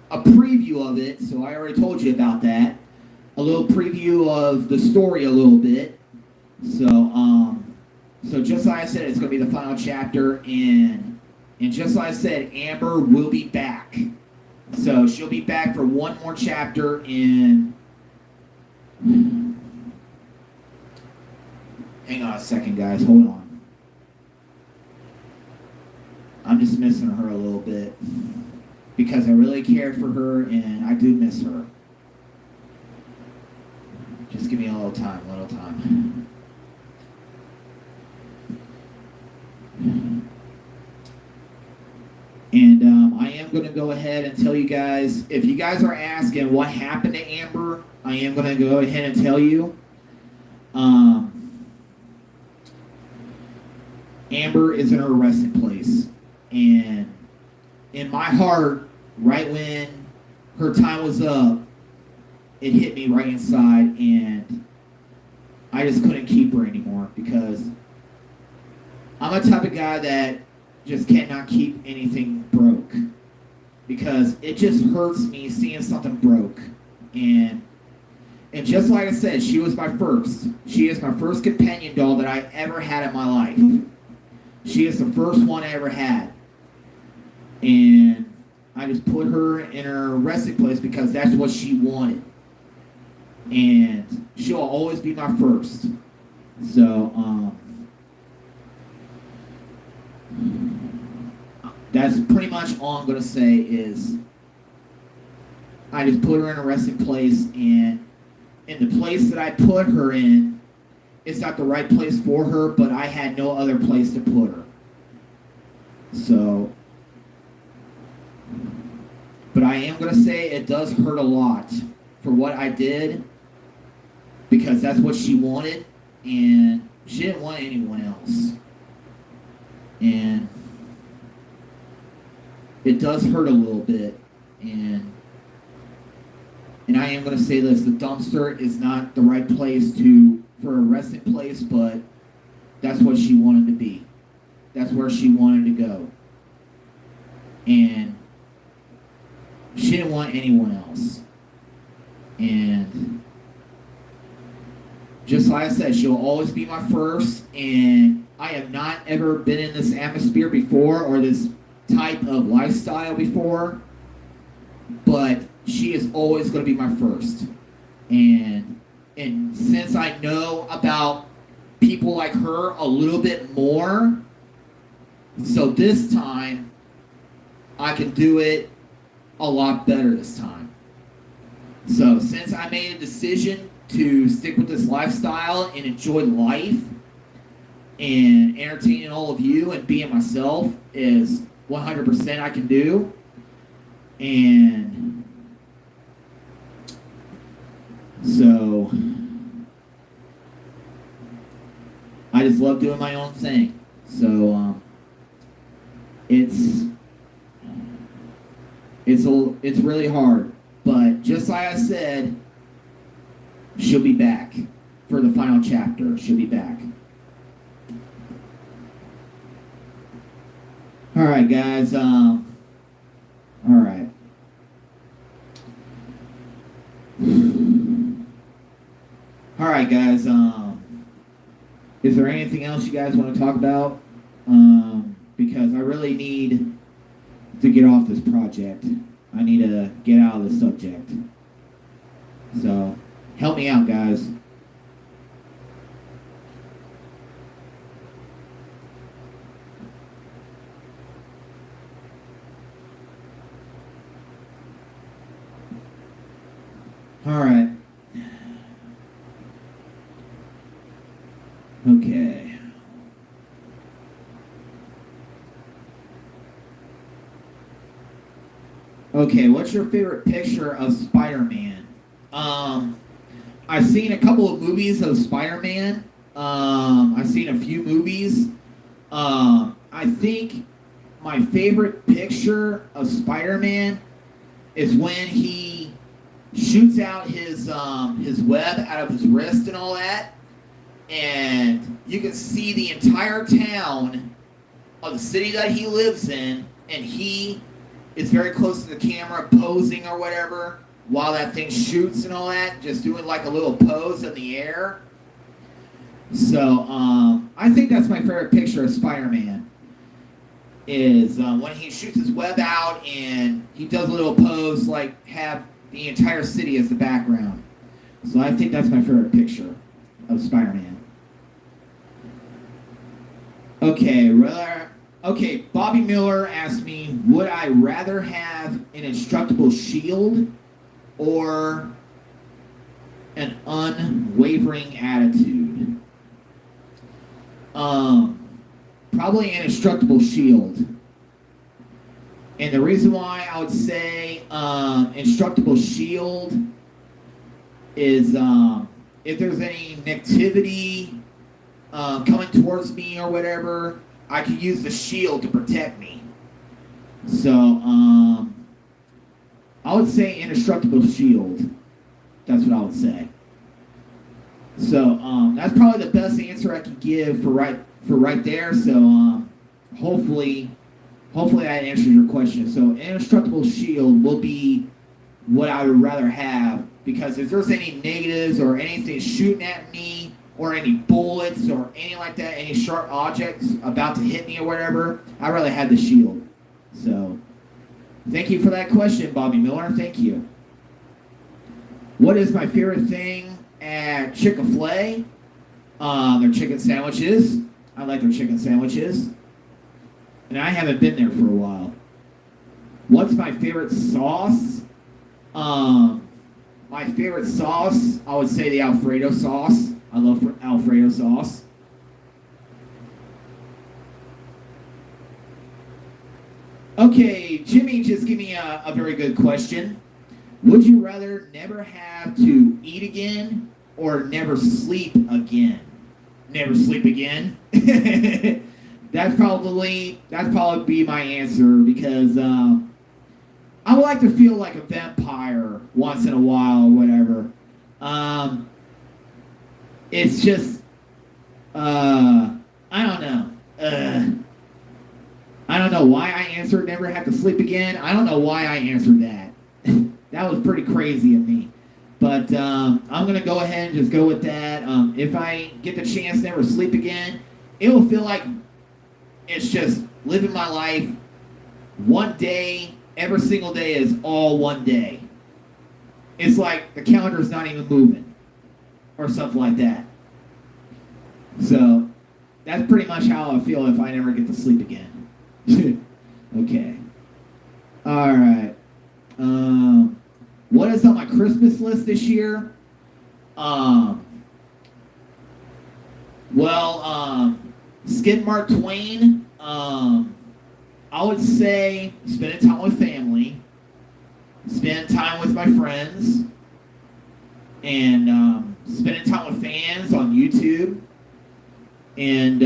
a preview of it. So I already told you about that. A little preview of the story a little bit. So just like I said, it's going to be the final chapter, and just like I said, Amber will be back. So she'll be back for one more chapter in... Hang on a second, guys. Hold on. I'm just missing her a little bit because I really cared for her, and I do miss her. Just give me a little time, And I am going to go ahead and tell you guys, if you guys are asking what happened to Amber, I am going to go ahead and tell you. Amber is in her resting place. And in my heart, right when her time was up, it hit me right inside, and I just couldn't keep her anymore, because I'm a type of guy that just cannot keep anything broke, because it just hurts me seeing something broke. And just like I said, she was my first. She is my first companion doll that I ever had in my life. She is the first one I ever had. And I just put her in her resting place because that's what she wanted. And she'll always be my first. So, that's pretty much all I'm going to say is I just put her in a resting place, and in the place that I put her in, it's not the right place for her, but I had no other place to put her. So, but I am going to say it does hurt a lot for what I did, because that's what she wanted, and she didn't want anyone else. And it does hurt a little bit, and I am going to say this: the dumpster is not the right place for a resting place, but that's what she wanted to be. That's where she wanted to go, and she didn't want anyone else. And just like I said, she'll always be my first, and I have not ever been in this atmosphere before, or this type of lifestyle before, but she is always going to be my first. And since I know about people like her a little bit more, so this time I can do it a lot better this time. So since I made a decision to stick with this lifestyle and enjoy life and entertaining all of you and being myself is 100% I can do. And so I just love doing my own thing. So it's really hard, But just like I said, she'll be back for the final chapter. She'll be back. All right, guys. All right. All right, guys. Is there anything else you guys want to talk about? Because I really need to get off this project. I need to get out of this subject. So, help me out, guys. All right. Okay. Okay, what's your favorite picture of Spider-Man? I've seen a couple of movies of Spider-Man. I've seen a few movies. I think my favorite picture of Spider-Man is when he shoots out his web out of his wrist and all that, and you can see the entire town of the city that he lives in, and he is very close to the camera, posing or whatever, while that thing shoots and all that, just doing like a little pose in the air. So, I think that's my favorite picture of Spider-Man, is when he shoots his web out and he does a little pose, like have the entire city as the background. So I think that's my favorite picture of Spider-Man. Okay, Bobby Miller asked me, would I rather have an indestructible shield or an unwavering attitude? Probably an indestructible shield. And the reason why I would say indestructible shield is if there's any negativity coming towards me or whatever, I could use the shield to protect me. So I would say indestructible shield. That's what I would say. So that's probably the best answer I can give for right there. So hopefully that answers your question. So indestructible shield will be what I would rather have, because if there's any negatives or anything shooting at me, or any bullets or anything like that, any sharp objects about to hit me or whatever, I'd rather have the shield. So thank you for that question, Bobby Miller. Thank you. What is my favorite thing at Chick-fil-A? Their chicken sandwiches. I like their chicken sandwiches. And I haven't been there for a while. What's my favorite sauce? My favorite sauce, I would say the Alfredo sauce. I love Alfredo sauce. Okay, Jimmy just gave me a very good question. Would you rather never have to eat again or never sleep again? Never sleep again? That's probably be my answer, because I would like to feel like a vampire once in a while or whatever. It's just, I don't know. I don't know why I answered never have to sleep again. I don't know why I answered that. That was pretty crazy of me. But I'm going to go ahead and just go with that. If I get the chance to never sleep again, it will feel like it's just living my life one day. Every single day is all one day. It's like the calendar's not even moving, or something like that. So that's pretty much how I feel if I never get to sleep again. Okay. All right. What is on my Christmas list this year? Skid Mark Twain. I would say spending time with family, spending time with my friends, and spending time with fans on YouTube, and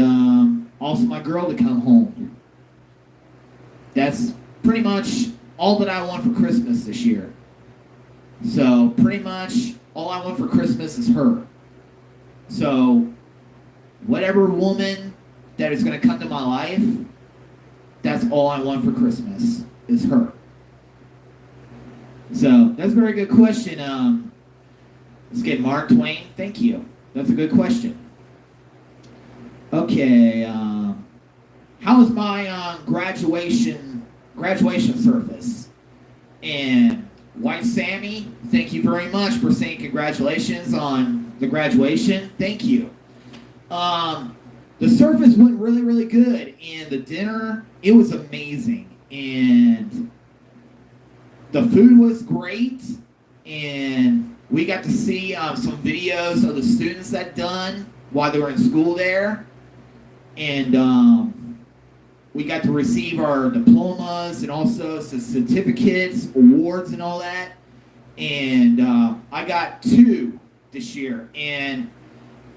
also my girl to come home. That's pretty much all that I want for Christmas this year. So pretty much all I want for Christmas is her. So whatever woman that is going to come to my life, that's all I want for Christmas is her. So that's a very good question. Let's get Mark Twain. Thank you. That's a good question. Okay. How was my graduation service? And White Sammy, thank you very much for saying congratulations on the graduation. Thank you. The service went really, really good, and the dinner, it was amazing, and the food was great, and we got to see some videos of the students that done while they were in school there, and we got to receive our diplomas and also some certificates, awards, and all that, and I got 2 this year, and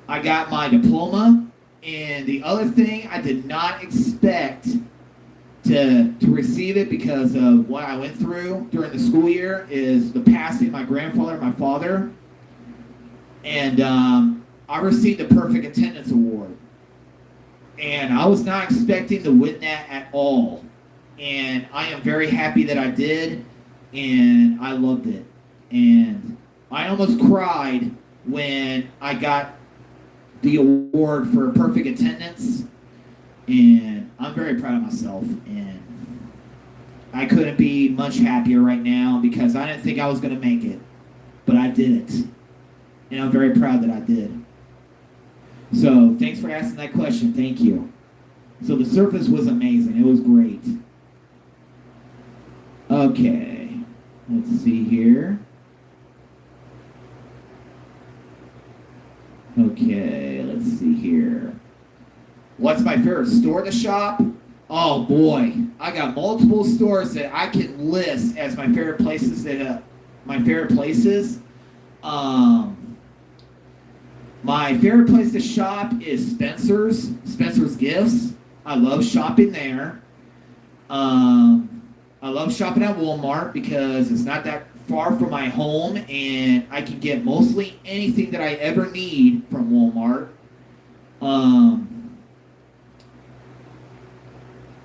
I got my diploma. And the other thing, I did not expect to receive it because of what I went through during the school year, is the passing of my grandfather and my father. And I received the Perfect Attendance Award. And I was not expecting to win that at all. And I am very happy that I did, and I loved it. And I almost cried when I got the award for perfect attendance, and I'm very proud of myself, and I couldn't be much happier right now because I didn't think I was going to make it, but I did it, and I'm very proud that I did. So thanks for asking that question. Thank you. So the service was amazing. It was great. Okay, let's see here. Okay, let's see here. What's my favorite store to shop? Oh boy, I got multiple stores that I can list as my favorite places. My favorite places. My favorite place to shop is Spencer's. Spencer's Gifts. I love shopping there. I love shopping at Walmart because it's not that far from my home, and I can get mostly anything that I ever need from Walmart.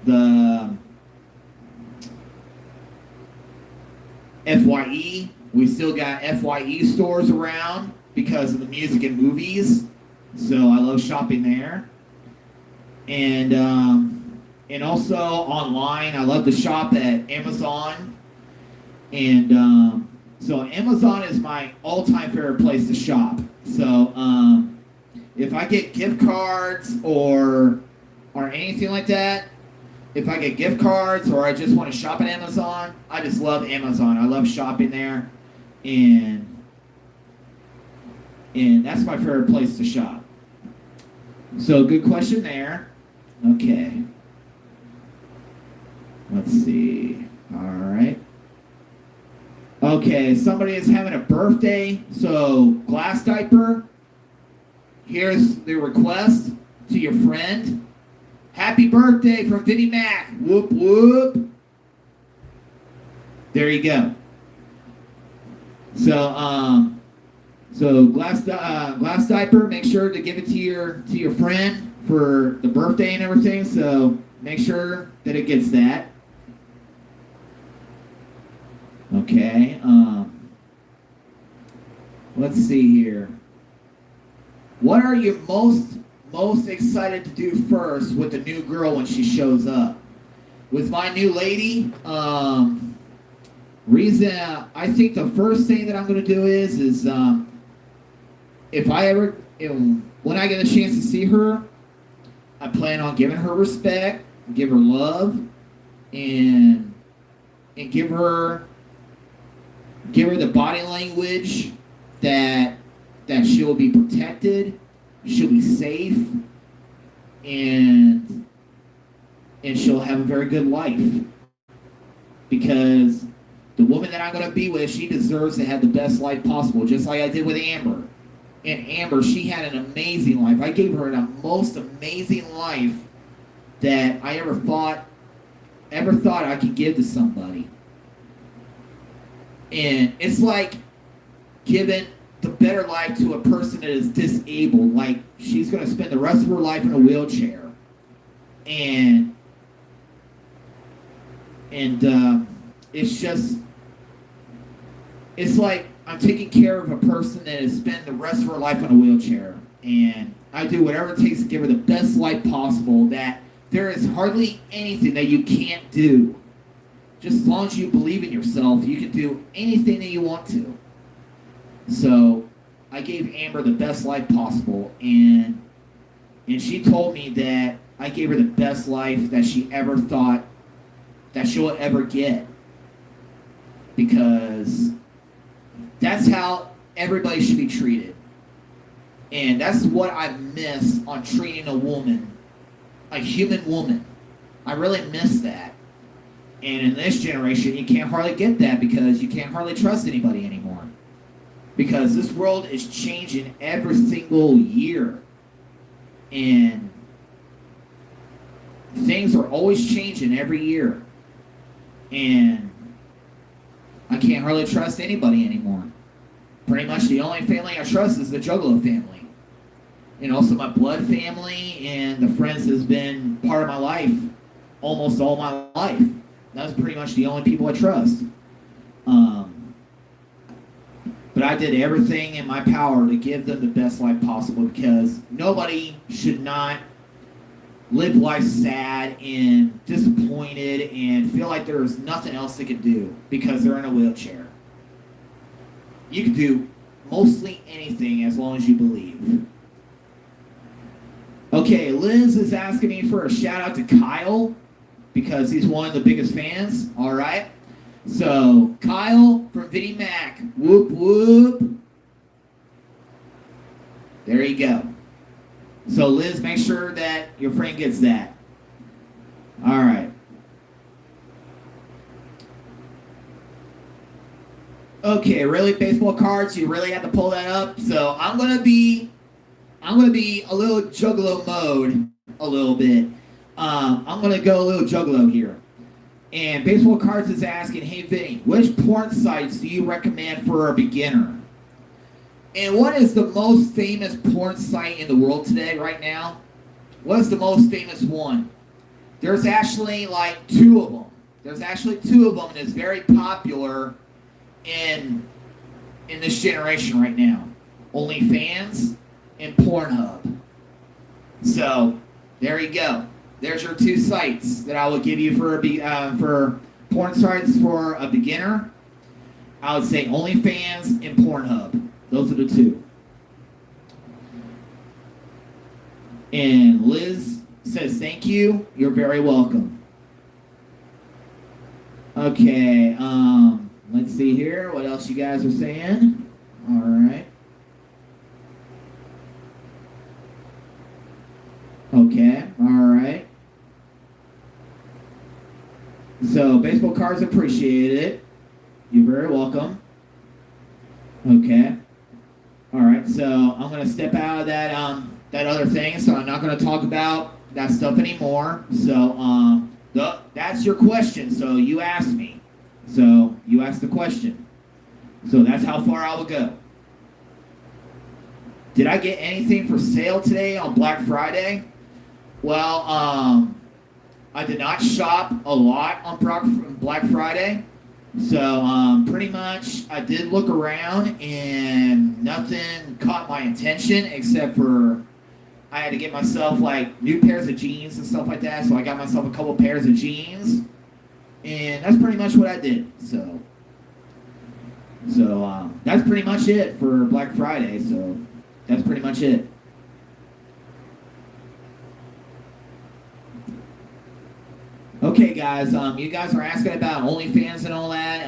The FYE, we still got FYE stores around because of the music and movies, so I love shopping there. And also online, I love to shop at Amazon. And so Amazon is my all-time favorite place to shop. So if I get gift cards or anything like that, if I get gift cards or I just want to shop at Amazon, I just love Amazon. I love shopping there, and that's my favorite place to shop. So good question there. Okay. Let's see. All right. Okay, somebody is having a birthday, so glass diaper. Here's the request to your friend. Happy birthday from Vinny Mac. Whoop, whoop. There you go. So glass diaper, make sure to give it to your friend for the birthday and everything, so make sure that it gets that. Okay, let's see here. What are you most excited to do first with the new girl when she shows up? With my new lady, reason I think the first thing that I'm going to do is if I ever, when I get a chance to see her, I plan on giving her respect, give her love, and give her the body language that she'll be protected, she'll be safe, and she'll have a very good life. Because the woman that I'm going to be with, she deserves to have the best life possible, just like I did with Amber. And Amber, she had an amazing life. I gave her the most amazing life that I ever thought I could give to somebody. And it's like giving the better life to a person that is disabled. Like, she's going to spend the rest of her life in a wheelchair. And it's just, it's like I'm taking care of a person that has spent the rest of her life in a wheelchair. And I do whatever it takes to give her the best life possible, that there is hardly anything that you can't do. Just as long as you believe in yourself, you can do anything that you want to. So I gave Amber the best life possible, and she told me that I gave her the best life that she ever thought that she'll ever get. Because that's how everybody should be treated. And that's what I miss on treating a woman, a human woman. I really miss that. And in this generation, you can't hardly get that because you can't hardly trust anybody anymore. Because this world is changing every single year. And things are always changing every year. And I can't hardly trust anybody anymore. Pretty much the only family I trust is the Juggalo family. And also my blood family and the friends that's been part of my life almost all my life. That's pretty much the only people I trust. But I did everything in my power to give them the best life possible, because nobody should not live life sad and disappointed and feel like there's nothing else they can do because they're in a wheelchair. You can do mostly anything as long as you believe. Okay, Liz is asking me for a shout out to Kyle because he's one of the biggest fans. All right. So, Kyle from Vinny Mac. Whoop, whoop. There you go. So, Liz, make sure that your friend gets that. All right. Okay, really, baseball cards? You really have to pull that up? So, I'm gonna be a little juggalo mode a little bit. I'm gonna go a little juggalo here. And Baseball Cards is asking, hey Vinny, which porn sites do you recommend for a beginner? And what is the most famous porn site in the world today, right now? What is the most famous one? There's actually like two of them. There's actually two of them, and it's very popular in this generation right now. OnlyFans and Pornhub. So, there you go. There's your two sites that I will give you for porn sites for a beginner. I would say OnlyFans and Pornhub. Those are the two. And Liz says, thank you. You're very welcome. Okay, let's see here. What else you guys are saying? All right. Okay, all right. So, Baseball Cards appreciate it. You're very welcome. Okay. All right, so I'm going to step out of that other thing, so I'm not going to talk about that stuff anymore. So, that's your question, so you asked me. So, you asked the question. So, that's how far I will go. Did I get anything for sale today on Black Friday? Well, I did not shop a lot on Black Friday. So, pretty much, I did look around and nothing caught my attention except for I had to get myself, like, new pairs of jeans and stuff like that. So, I got myself a couple pairs of jeans. And that's pretty much what I did. So that's pretty much it for Black Friday. So, that's pretty much it. Okay, guys. You guys are asking about OnlyFans and all that.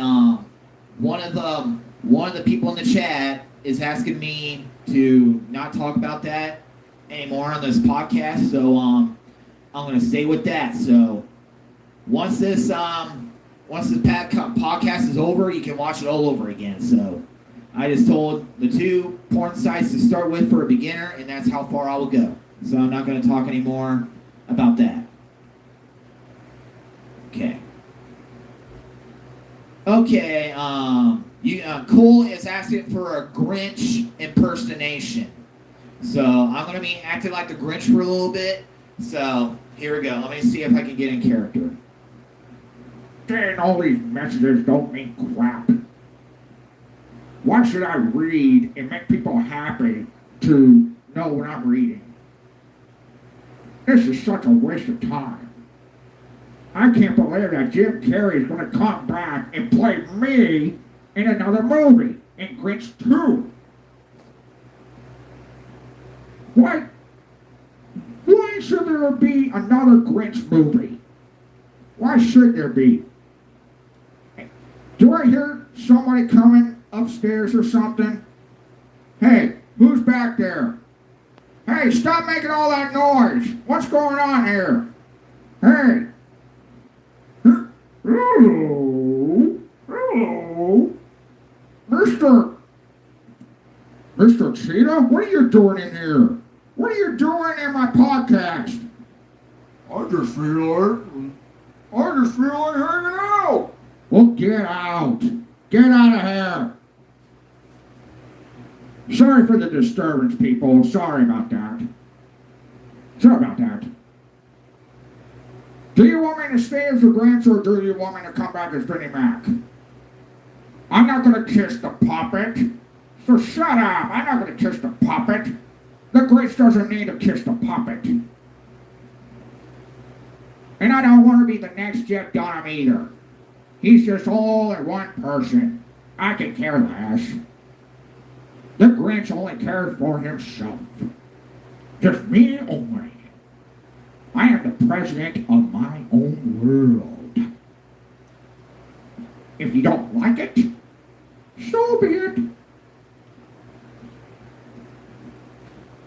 One of the people in the chat is asking me to not talk about that anymore on this podcast. So I'm going to stay with that. So once this podcast is over, you can watch it all over again. So I just told the two porn sites to start with for a beginner, and that's how far I will go. So I'm not going to talk anymore about that. Okay. Okay, Cole is asking for a Grinch impersonation. So I'm going to be acting like the Grinch for a little bit. So here we go. Let me see if I can get in character. Saying all these messages don't mean crap. Why should I read and make people happy to know what I'm reading? This is such a waste of time. I can't believe that Jim Carrey's going to come back and play me in another movie, in Grinch 2. Why should there be another Grinch movie? Why should there be? Do I hear somebody coming upstairs or something? Hey, who's back there? Hey, stop making all that noise. What's going on here? Hey. Hello. Hello. Mr. Cheetah, what are you doing in here? What are you doing in my podcast? I just feel like hanging out. Well, get out. Get out of here. Sorry for the disturbance, people. Sorry about that. Do you want me to stay as the Grinch, or do you want me to come back as Vinny Mac? I'm not going to kiss the puppet. So shut up. I'm not going to kiss the puppet. The Grinch doesn't need to kiss the puppet. And I don't want to be the next Jeff Dunham either. He's just all in one person. I can care less. The Grinch only cares for himself. Just me only. I am the president of my own world. If you don't like it, so be it.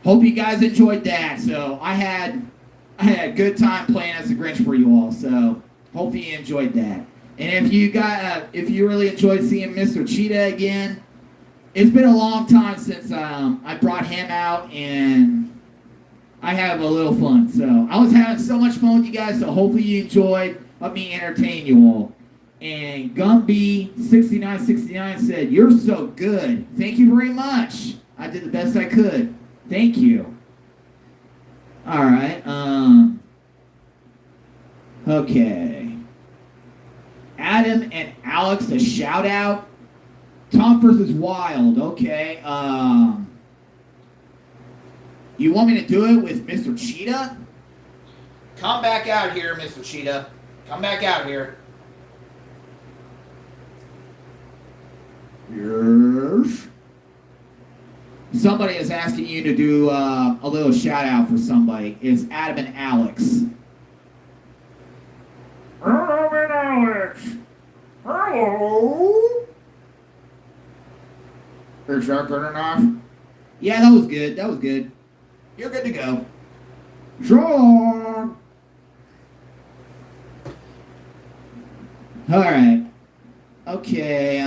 Hope you guys enjoyed that. So I had a good time playing as the Grinch for you all. So hopefully you enjoyed that. And if you really enjoyed seeing Mr. Cheetah again, it's been a long time since I brought him out, and I have a little fun. So I was having so much fun with you guys. So hopefully you enjoyed me entertain you all. And Gumby6969 said, "You're so good. Thank you very much. I did the best I could. Thank you." All right. Okay. Adam and Alex, a shout out. Tom versus Wild. Okay. You want me to do it with Mr. Cheetah? Come back out here, Mr. Cheetah. Come back out here. Yes? Somebody is asking you to do a little shout out for somebody. It's Adam and Alex. Adam and Alex. Hello? Is that good enough? Yeah, that was good. That was good. You're good to go. So long. All right. Okay.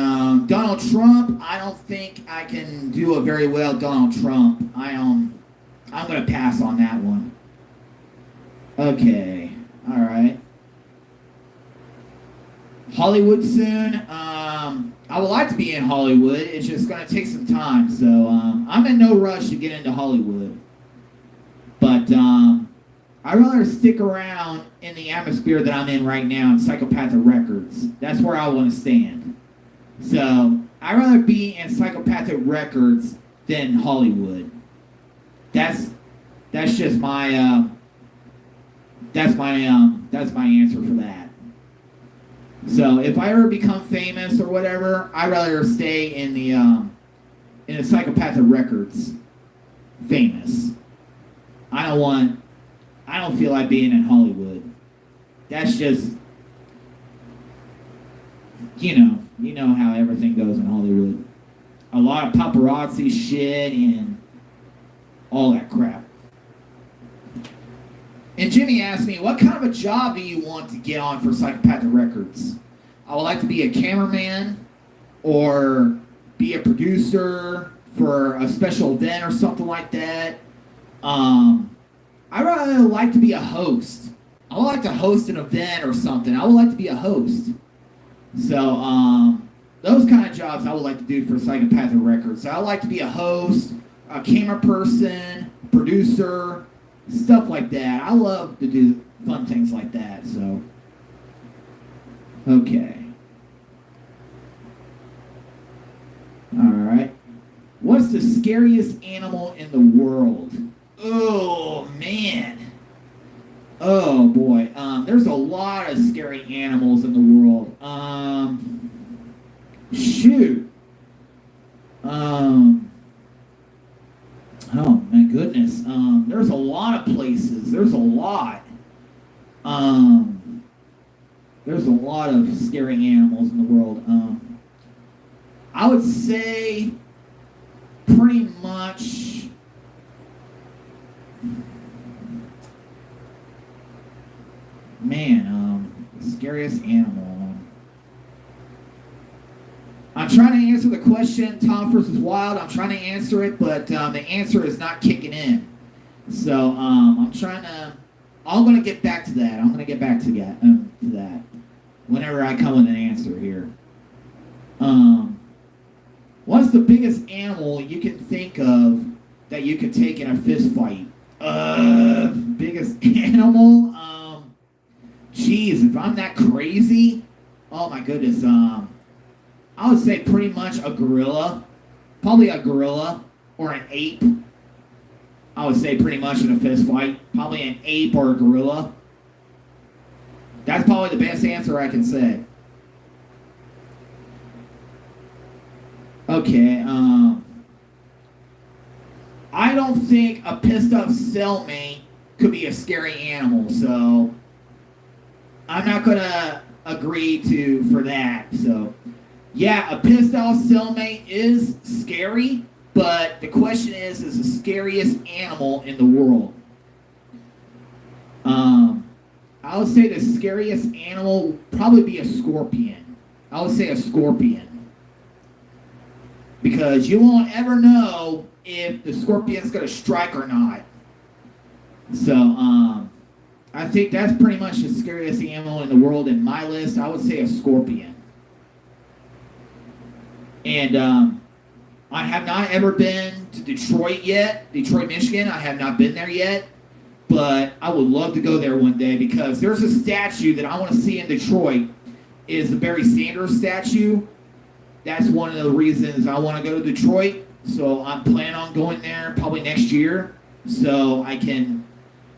Donald Trump. I don't think I can do a very well Donald Trump. I'm gonna pass on that one. Okay. All right. Hollywood soon. I would like to be in Hollywood. It's just gonna take some time. So I'm in no rush to get into Hollywood. But I'd rather stick around in the atmosphere that I'm in right now in Psychopathic Records. That's where I want to stand. So I'd rather be in Psychopathic Records than Hollywood. That's just my that's my answer for that. So if I ever become famous or whatever, I'd rather stay in the Psychopathic Records famous. I don't feel like being in Hollywood. That's just, you know how everything goes in Hollywood. A lot of paparazzi shit and all that crap. And Jimmy asked me, what kind of a job do you want to get on for Psychopathic Records? I would like to be a cameraman or be a producer for a special event or something like that. I really like to be a host. I would like to host an event or something. I would like to be a host. So, those kind of jobs I would like to do for Psychopathic Records. So I would like to be a host, a camera person, producer, stuff like that. I love to do fun things like that. So, okay. All right. What's the scariest animal in the world? Oh, man. Oh, boy. There's a lot of scary animals in the world. Shoot. Oh, my goodness. There's a lot of places. There's a lot. There's a lot of scary animals in the world. I would say pretty much the scariest animal. I'm trying to answer the question, Tom versus Wild. I'm trying to answer it, but the answer is not kicking in. So I'm going to get back to that. I'm going to get back to that whenever I come with an answer here. What's the biggest animal you can think of that you could take in a fist fight? Biggest animal? Geez, if I'm that crazy, oh my goodness. I would say pretty much a gorilla. Probably a gorilla or an ape. I would say pretty much in a fist fight. Probably an ape or a gorilla. That's probably the best answer I can say. Okay, I don't think a pissed off cellmate could be a scary animal, so I'm not gonna agree for that. So, yeah, a pissed off cellmate is scary, but the question is the scariest animal in the world? I would say the scariest animal would probably be a scorpion. I would say a scorpion. Because you won't ever know if the scorpion's going to strike or not. So, I think that's pretty much the scariest animal in the world in my list. I would say a scorpion. And I have not ever been to Detroit yet, Detroit, Michigan. I have not been there yet. But I would love to go there one day because there's a statue that I want to see in Detroit. Is the Barry Sanders statue. That's one of the reasons I want to go to Detroit. So I'm planning on going there probably next year so I can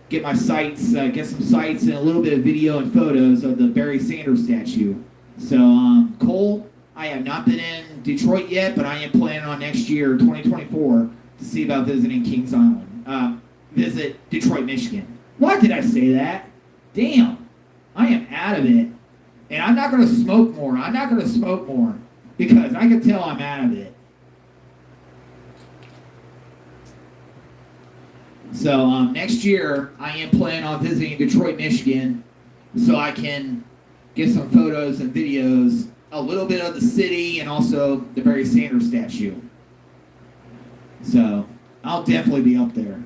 get my sights, get some sights and a little bit of video and photos of the Barry Sanders statue. So, Cole, I have not been in Detroit yet, but I am planning on next year, 2024, to see about visiting Kings Island. Visit Detroit, Michigan. Why did I say that? Damn. I am out of it. And I'm not going to smoke more. Because I can tell I'm out of it. So next year, I am planning on visiting Detroit, Michigan, so I can get some photos and videos, a little bit of the city, and also the Barry Sanders statue. So I'll definitely be up there.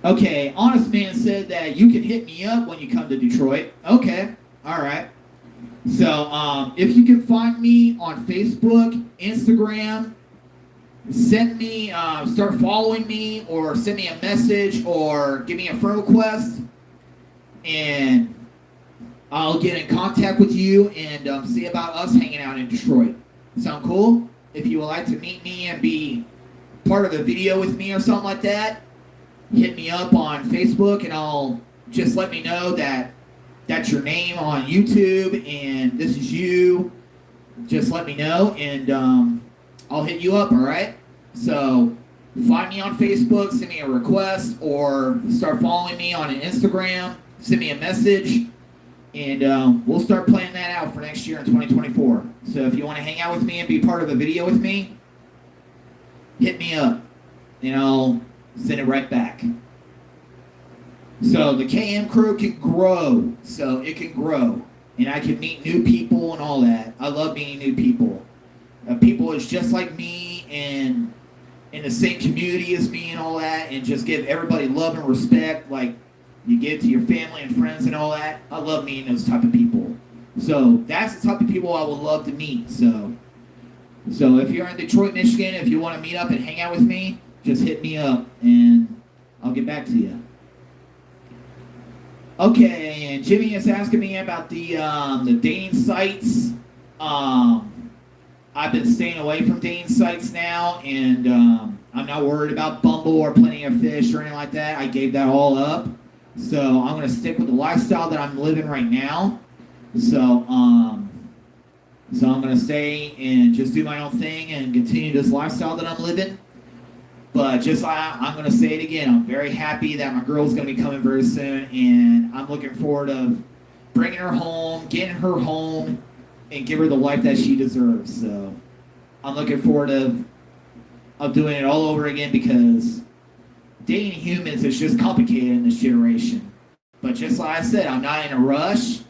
Okay, Honest Man said that you can hit me up when you come to Detroit. Okay, all right. So, if you can find me on Facebook, Instagram, send me, start following me, or send me a message, or give me a friend request, and I'll get in contact with you and see about us hanging out in Detroit. Sound cool? If you would like to meet me and be part of a video with me or something like that, hit me up on Facebook, and I'll just let me know that that's your name on YouTube, and this is you. Just let me know, and I'll hit you up, all right? So find me on Facebook, send me a request, or start following me on Instagram, send me a message, and we'll start planning that out for next year in 2024. So if you want to hang out with me and be part of a video with me, hit me up, and I'll send it right back. So the KM crew can grow. So it can grow. And I can meet new people and all that. I love meeting new people. People is just like me and in the same community as me and all that. And just give everybody love and respect like you give to your family and friends and all that. I love meeting those type of people. So that's the type of people I would love to meet. So if you're in Detroit, Michigan, if you want to meet up and hang out with me, just hit me up and I'll get back to you. Okay, and Jimmy is asking me about the dating sites. I've been staying away from dating sites now, and I'm not worried about Bumble or Plenty of Fish or anything like that. I gave that all up. So I'm going to stick with the lifestyle that I'm living right now. So I'm going to stay and just do my own thing and continue this lifestyle that I'm living. But I'm going to say it again, I'm very happy that my girl's going to be coming very soon, and I'm looking forward to bringing her home, getting her home, and give her the life that she deserves. So I'm looking forward of doing it all over again, because dating humans is just complicated in this generation. But just like I said, I'm not in a rush,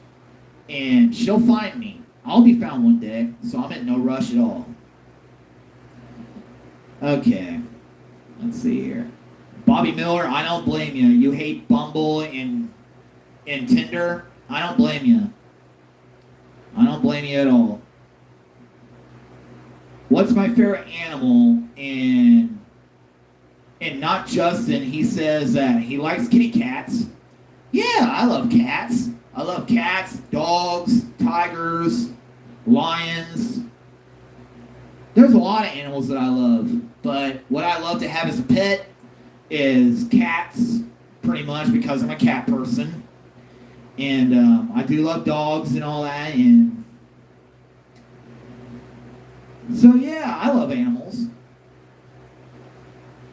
and she'll find me. I'll be found one day, so I'm in no rush at all. Okay. Let's see here. Bobby Miller, I don't blame you. You hate Bumble and Tinder. I don't blame you. I don't blame you at all. What's my favorite animal? And not Justin, he says that he likes kitty cats. Yeah, I love cats. I love cats, dogs, tigers, lions. There's a lot of animals that I love, but what I love to have as a pet is cats, pretty much, because I'm a cat person. And I do love dogs and all that, and so yeah, I love animals.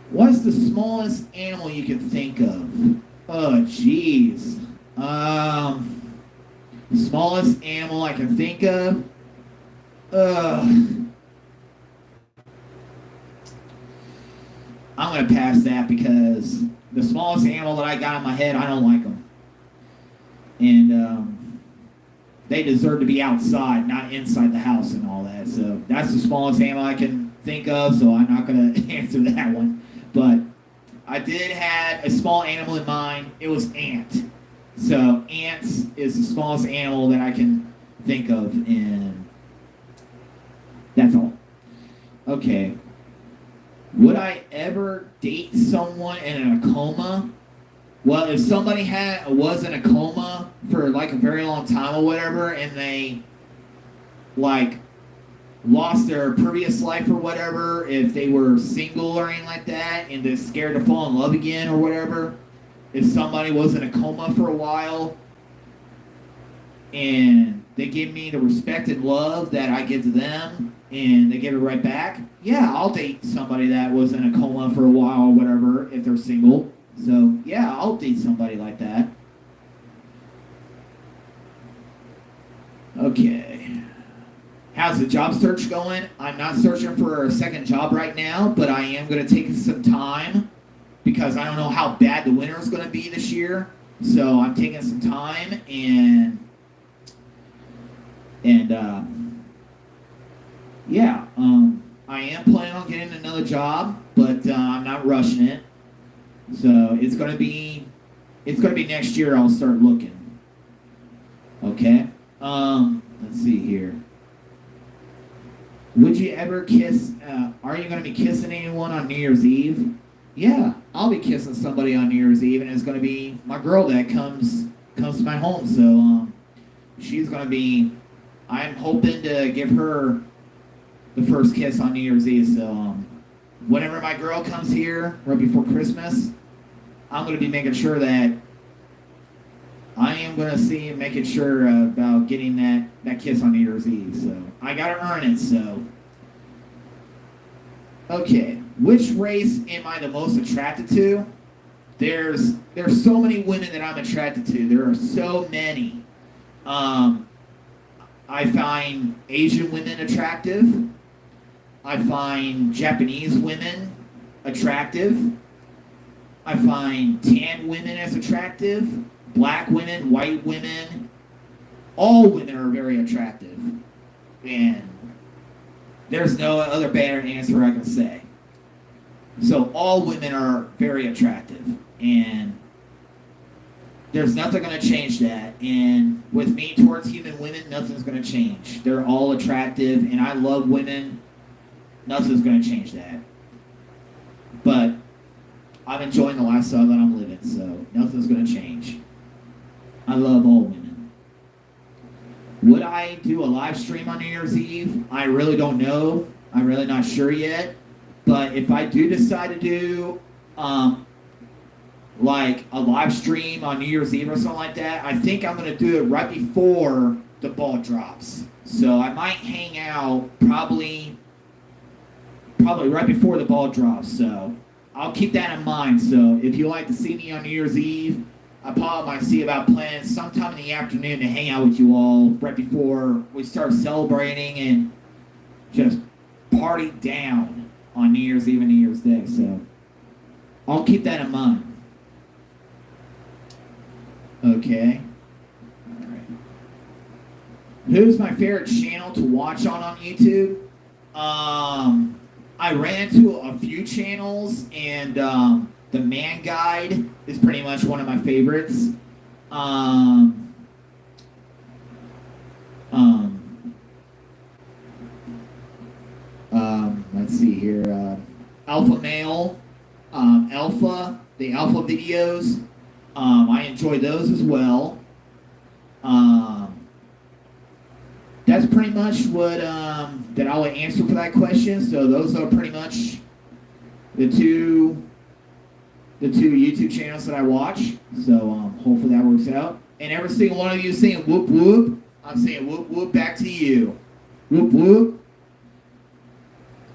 What's the smallest animal you can think of? Oh, jeez. Smallest animal I can think of? I'm going to pass that, because the smallest animal that I got in my head, I don't like them. And they deserve to be outside, not inside the house and all that. So that's the smallest animal I can think of, so I'm not going to answer that one. But I did have a small animal in mind. It was ant. So ants is the smallest animal that I can think of, and that's all. Okay. Would I ever date someone in a coma? Well, if somebody was in a coma for like a very long time or whatever, and they like lost their previous life or whatever, if they were single or anything like that, and they're scared to fall in love again or whatever, if somebody was in a coma for a while and they give me the respect and love that I give to them, and they give it right back, yeah, I'll date somebody that was in a coma for a while or whatever if they're single. So, yeah, I'll date somebody like that. Okay. How's the job search going? I'm not searching for a second job right now, but I am going to take some time, because I don't know how bad the winter is going to be this year. So I'm taking some time, and I am planning on getting another job, but I'm not rushing it. So it's gonna be next year I'll start looking. Okay. Let's see here. Would you ever kiss? Are you gonna be kissing anyone on New Year's Eve? Yeah, I'll be kissing somebody on New Year's Eve, and it's gonna be my girl that comes to my home. So she's gonna be. I'm hoping to give her the first kiss on New Year's Eve. So whenever my girl comes here right before Christmas, I'm going to be making sure that making sure about getting that kiss on New Year's Eve. So I got to earn it. So okay, which race am I the most attracted to? There's so many women that I'm attracted to. There are so many. I find Asian women attractive. I find Japanese women attractive. I find tan women as attractive. Black women, white women. All women are very attractive. And there's no other better answer I can say. So all women are very attractive. And There's nothing going to change that. And with me towards human women, nothing's going to change. They're all attractive, and I love women. Nothing's going to change that. But I'm enjoying the lifestyle that I'm living, so nothing's going to change. I love all women. Would I do a live stream on New Year's Eve? I really don't know. I'm really not sure yet. But if I do decide to do like a live stream on New Year's Eve or something like that, I think I'm going to do it right before the ball drops. So I might hang out probably right before the ball drops. So I'll keep that in mind. So if you like to see me on New Year's Eve, I probably might see about planning sometime in the afternoon to hang out with you all right before we start celebrating and just party down on New Year's Eve and New Year's Day. So I'll keep that in mind. Okay. All right. Who's my favorite channel to watch on YouTube? I ran into a few channels, and the Man Guide is pretty much one of my favorites. Let's see here. Alpha Male, the Alpha videos. I enjoy those as well. That's pretty much what that I would answer for that question. So those are pretty much the two YouTube channels that I watch. So hopefully that works out. And every single one of you saying whoop whoop, I'm saying whoop whoop back to you. Whoop whoop.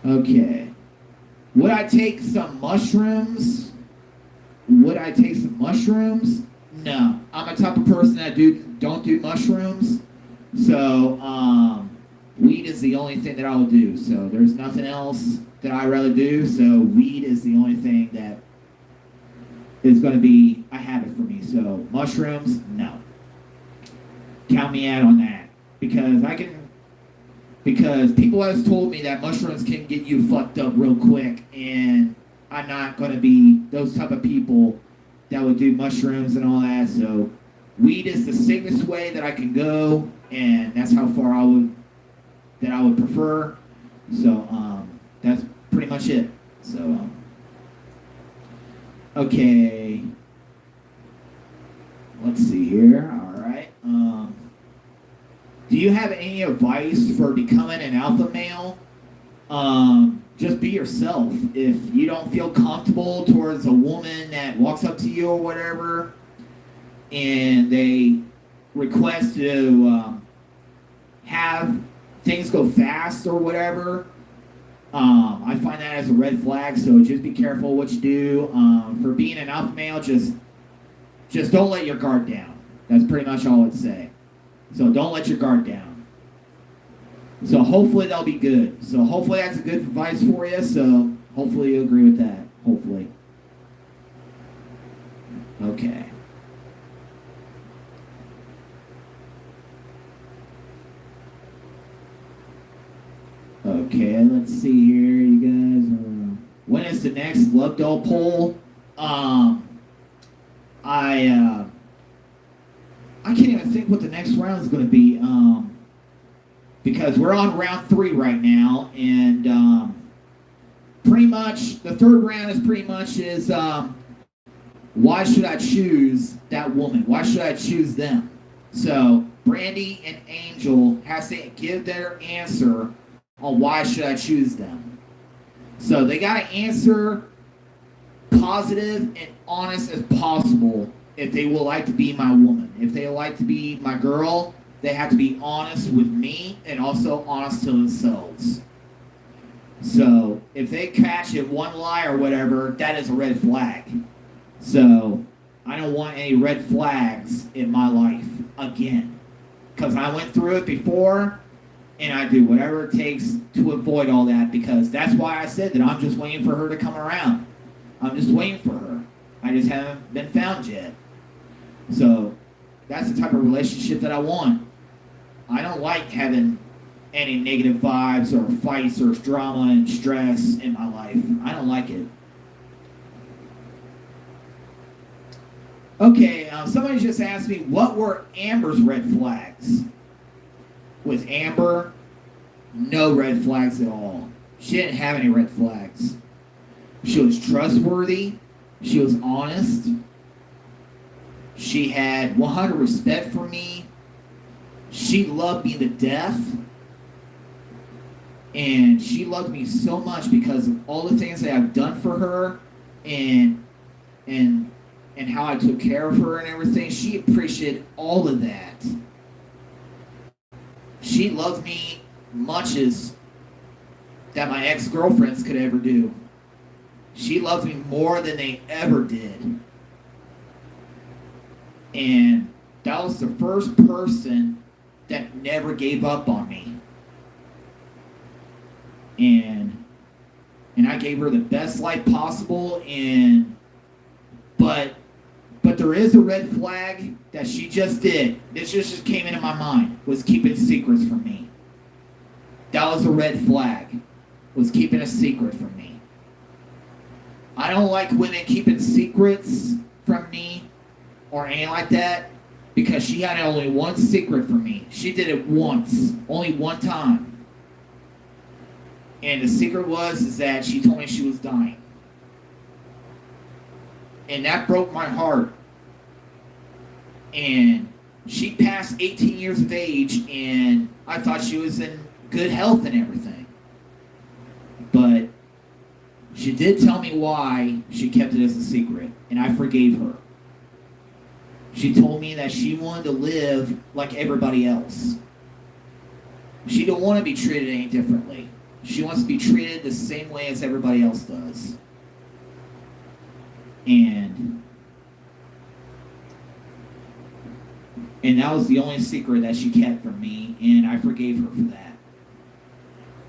Okay. Would I take some mushrooms? Would I take some mushrooms? No. I'm a type of person that don't do mushrooms. So weed is the only thing that I will do. So there's nothing else that I'd rather do. So weed is the only thing that is going to be a habit for me. So mushrooms, no. Count me out on that. Because people have told me that mushrooms can get you fucked up real quick, and I'm not going to be those type of people that would do mushrooms and all that. So weed is the safest way that I can go, and that's how far I would prefer. So that's pretty much it. So okay, let's see here. All right. Do you have any advice for becoming an alpha male? Just be yourself. If you don't feel comfortable towards a woman that walks up to you or whatever, and they request to have things go fast or whatever, I find that as a red flag. So just be careful what you do. For being an alpha male, just don't let your guard down. That's pretty much all I'd say. So don't let your guard down. So hopefully that'll be good. So hopefully that's a good advice for you. So hopefully you agree with that. Hopefully. Okay. Okay, let's see here, you guys. When is the next Love Doll poll? I can't even think what the next round is going to be, because we're on round 3 right now, and pretty much the third round is pretty much why should I choose that woman? Why should I choose them? So Brandy and Angel has to give their answer on why should I choose them. So they got to answer positive and honest as possible if they would like to be my woman. If they like to be my girl, they have to be honest with me and also honest to themselves. So if they catch it one lie or whatever, that is a red flag. So I don't want any red flags in my life again, because I went through it before, and I do whatever it takes to avoid all that, because that's why I said that I'm just waiting for her to come around. I'm just waiting for her. I just haven't been found yet. So that's the type of relationship that I want. I don't like having any negative vibes or fights or drama and stress in my life. I don't like it. Okay, somebody just asked me, what were Amber's red flags? With Amber, no red flags at all. She didn't have any red flags. She was trustworthy. She was honest. She had 100 respect for me. She loved me to death. And she loved me so much because of all the things that I've done for her and how I took care of her and everything. She appreciated all of that. She loved me much as that my ex-girlfriends could ever do. She loved me more than they ever did. And that was the first person that never gave up on me. And I gave her the best life possible, but there is a red flag that she just did. This just came into my mind, was keeping secrets from me. That was a red flag, was keeping a secret from me. I don't like women keeping secrets from me or anything like that, because she had only one secret from me. She did it once, only one time. And the secret is that she told me she was dying. And that broke my heart. And she passed 18 years of age, and I thought she was in good health and everything. But she did tell me why she kept it as a secret, and I forgave her. She told me that she wanted to live like everybody else. She don't want to be treated any differently. She wants to be treated the same way as everybody else does. And that was the only secret that she kept from me, and I forgave her for that.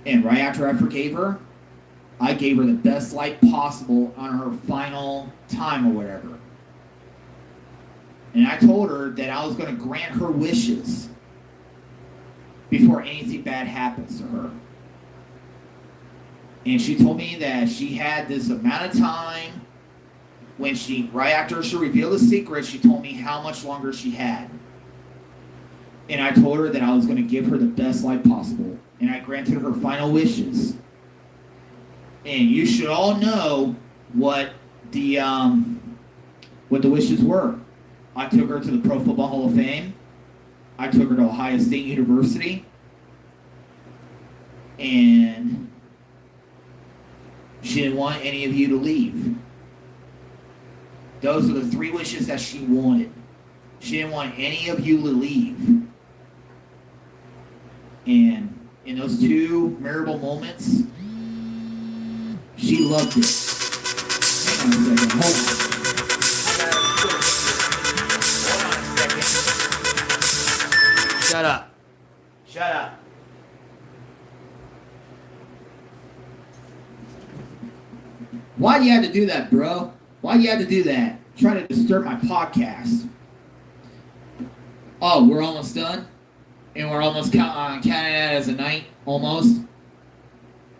And right after I forgave her, I gave her the best life possible on her final time or whatever. And I told her that I was going to grant her wishes before anything bad happens to her. And she told me that she had this amount of time when right after she revealed the secret, she told me how much longer she had. And I told her that I was going to give her the best life possible. And I granted her final wishes. And you should all know what the wishes were. I took her to the Pro Football Hall of Fame. I took her to Ohio State University. And she didn't want any of you to leave. Those are the 3 wishes that she wanted. She didn't want any of you to leave. And in those 2 memorable moments, she loved it. Hang on a second. Hold on. Shut up. Shut up. Why do you have to do that, bro? Why do you have to do that? Trying to disturb my podcast. Oh, we're almost done? And we're almost counting it as a night? Almost?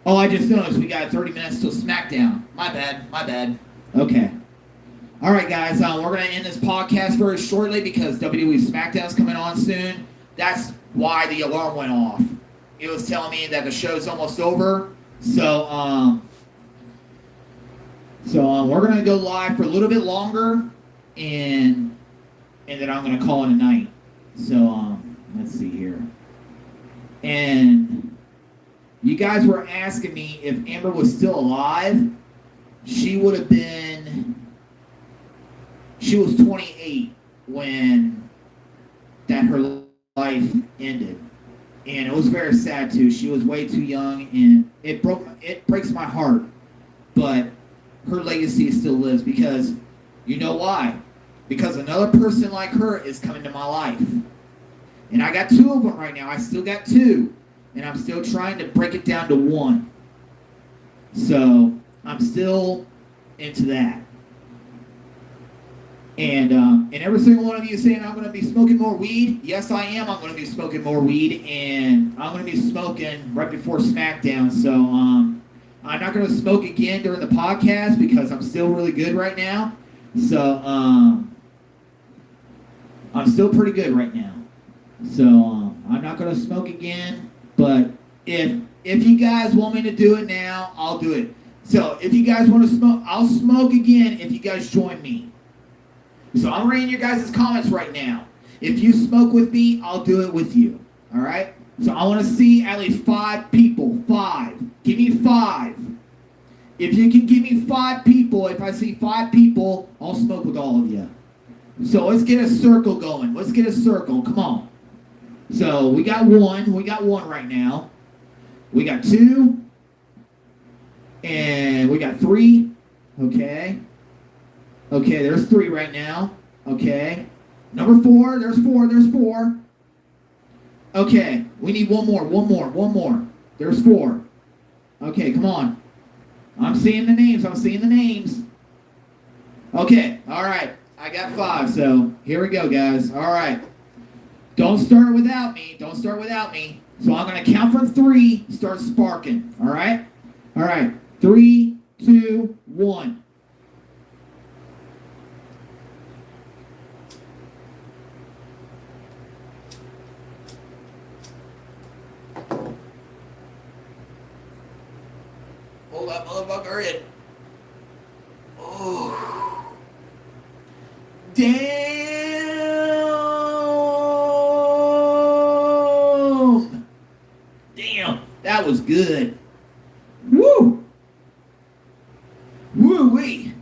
Oh, I just noticed we got 30 minutes till SmackDown. My bad. Okay. All right, guys. We're going to end this podcast very shortly because WWE SmackDown's coming on soon. That's why the alarm went off. It was telling me that the show's almost over. So we're going to go live for a little bit longer, and then I'm going to call it a night. So, let's see here. And you guys were asking me if Amber was still alive. She was 28 when her life ended. And it was very sad too. She was way too young, and it breaks my heart. But her legacy still lives because, you know why? Because another person like her is coming to my life. And I got 2 of them right now. I still got 2. And I'm still trying to break it down to 1. So, I'm still into that. And every single one of you is saying I'm going to be smoking more weed. Yes, I am. I'm going to be smoking more weed. And I'm going to be smoking right before SmackDown. So, I'm not going to smoke again during the podcast because I'm still really good right now. So, I'm still pretty good right now. So I'm not gonna smoke again. But if you guys want me to do it now, I'll do it. So if you guys want to smoke, I'll smoke again if you guys join me. So I'm reading your guys' comments right now. If you smoke with me, I'll do it with you. All right? So I want to see at least 5 people. 5. Give me 5. If you can give me 5 people, if I see 5 people, I'll smoke with all of you. So let's get a circle going. Let's get a circle. Come on. So we got 1. We got 1 right now. We got 2. And we got 3. Okay. Okay, there's 3 right now. Okay. Number 4. There's 4. There's 4. Okay. We need 1 more. 1 more. 1 more. There's 4. Okay, come on. I'm seeing the names. I'm seeing the names. Okay. All right. I got 5. So here we go, guys. All right. Don't start without me. Don't start without me. So I'm going to count from 3. Start sparking. All right? All right. 3, 2, 1. Hold that motherfucker in. Oh. Damn. Damn. That was good. Woo. Woo-wee.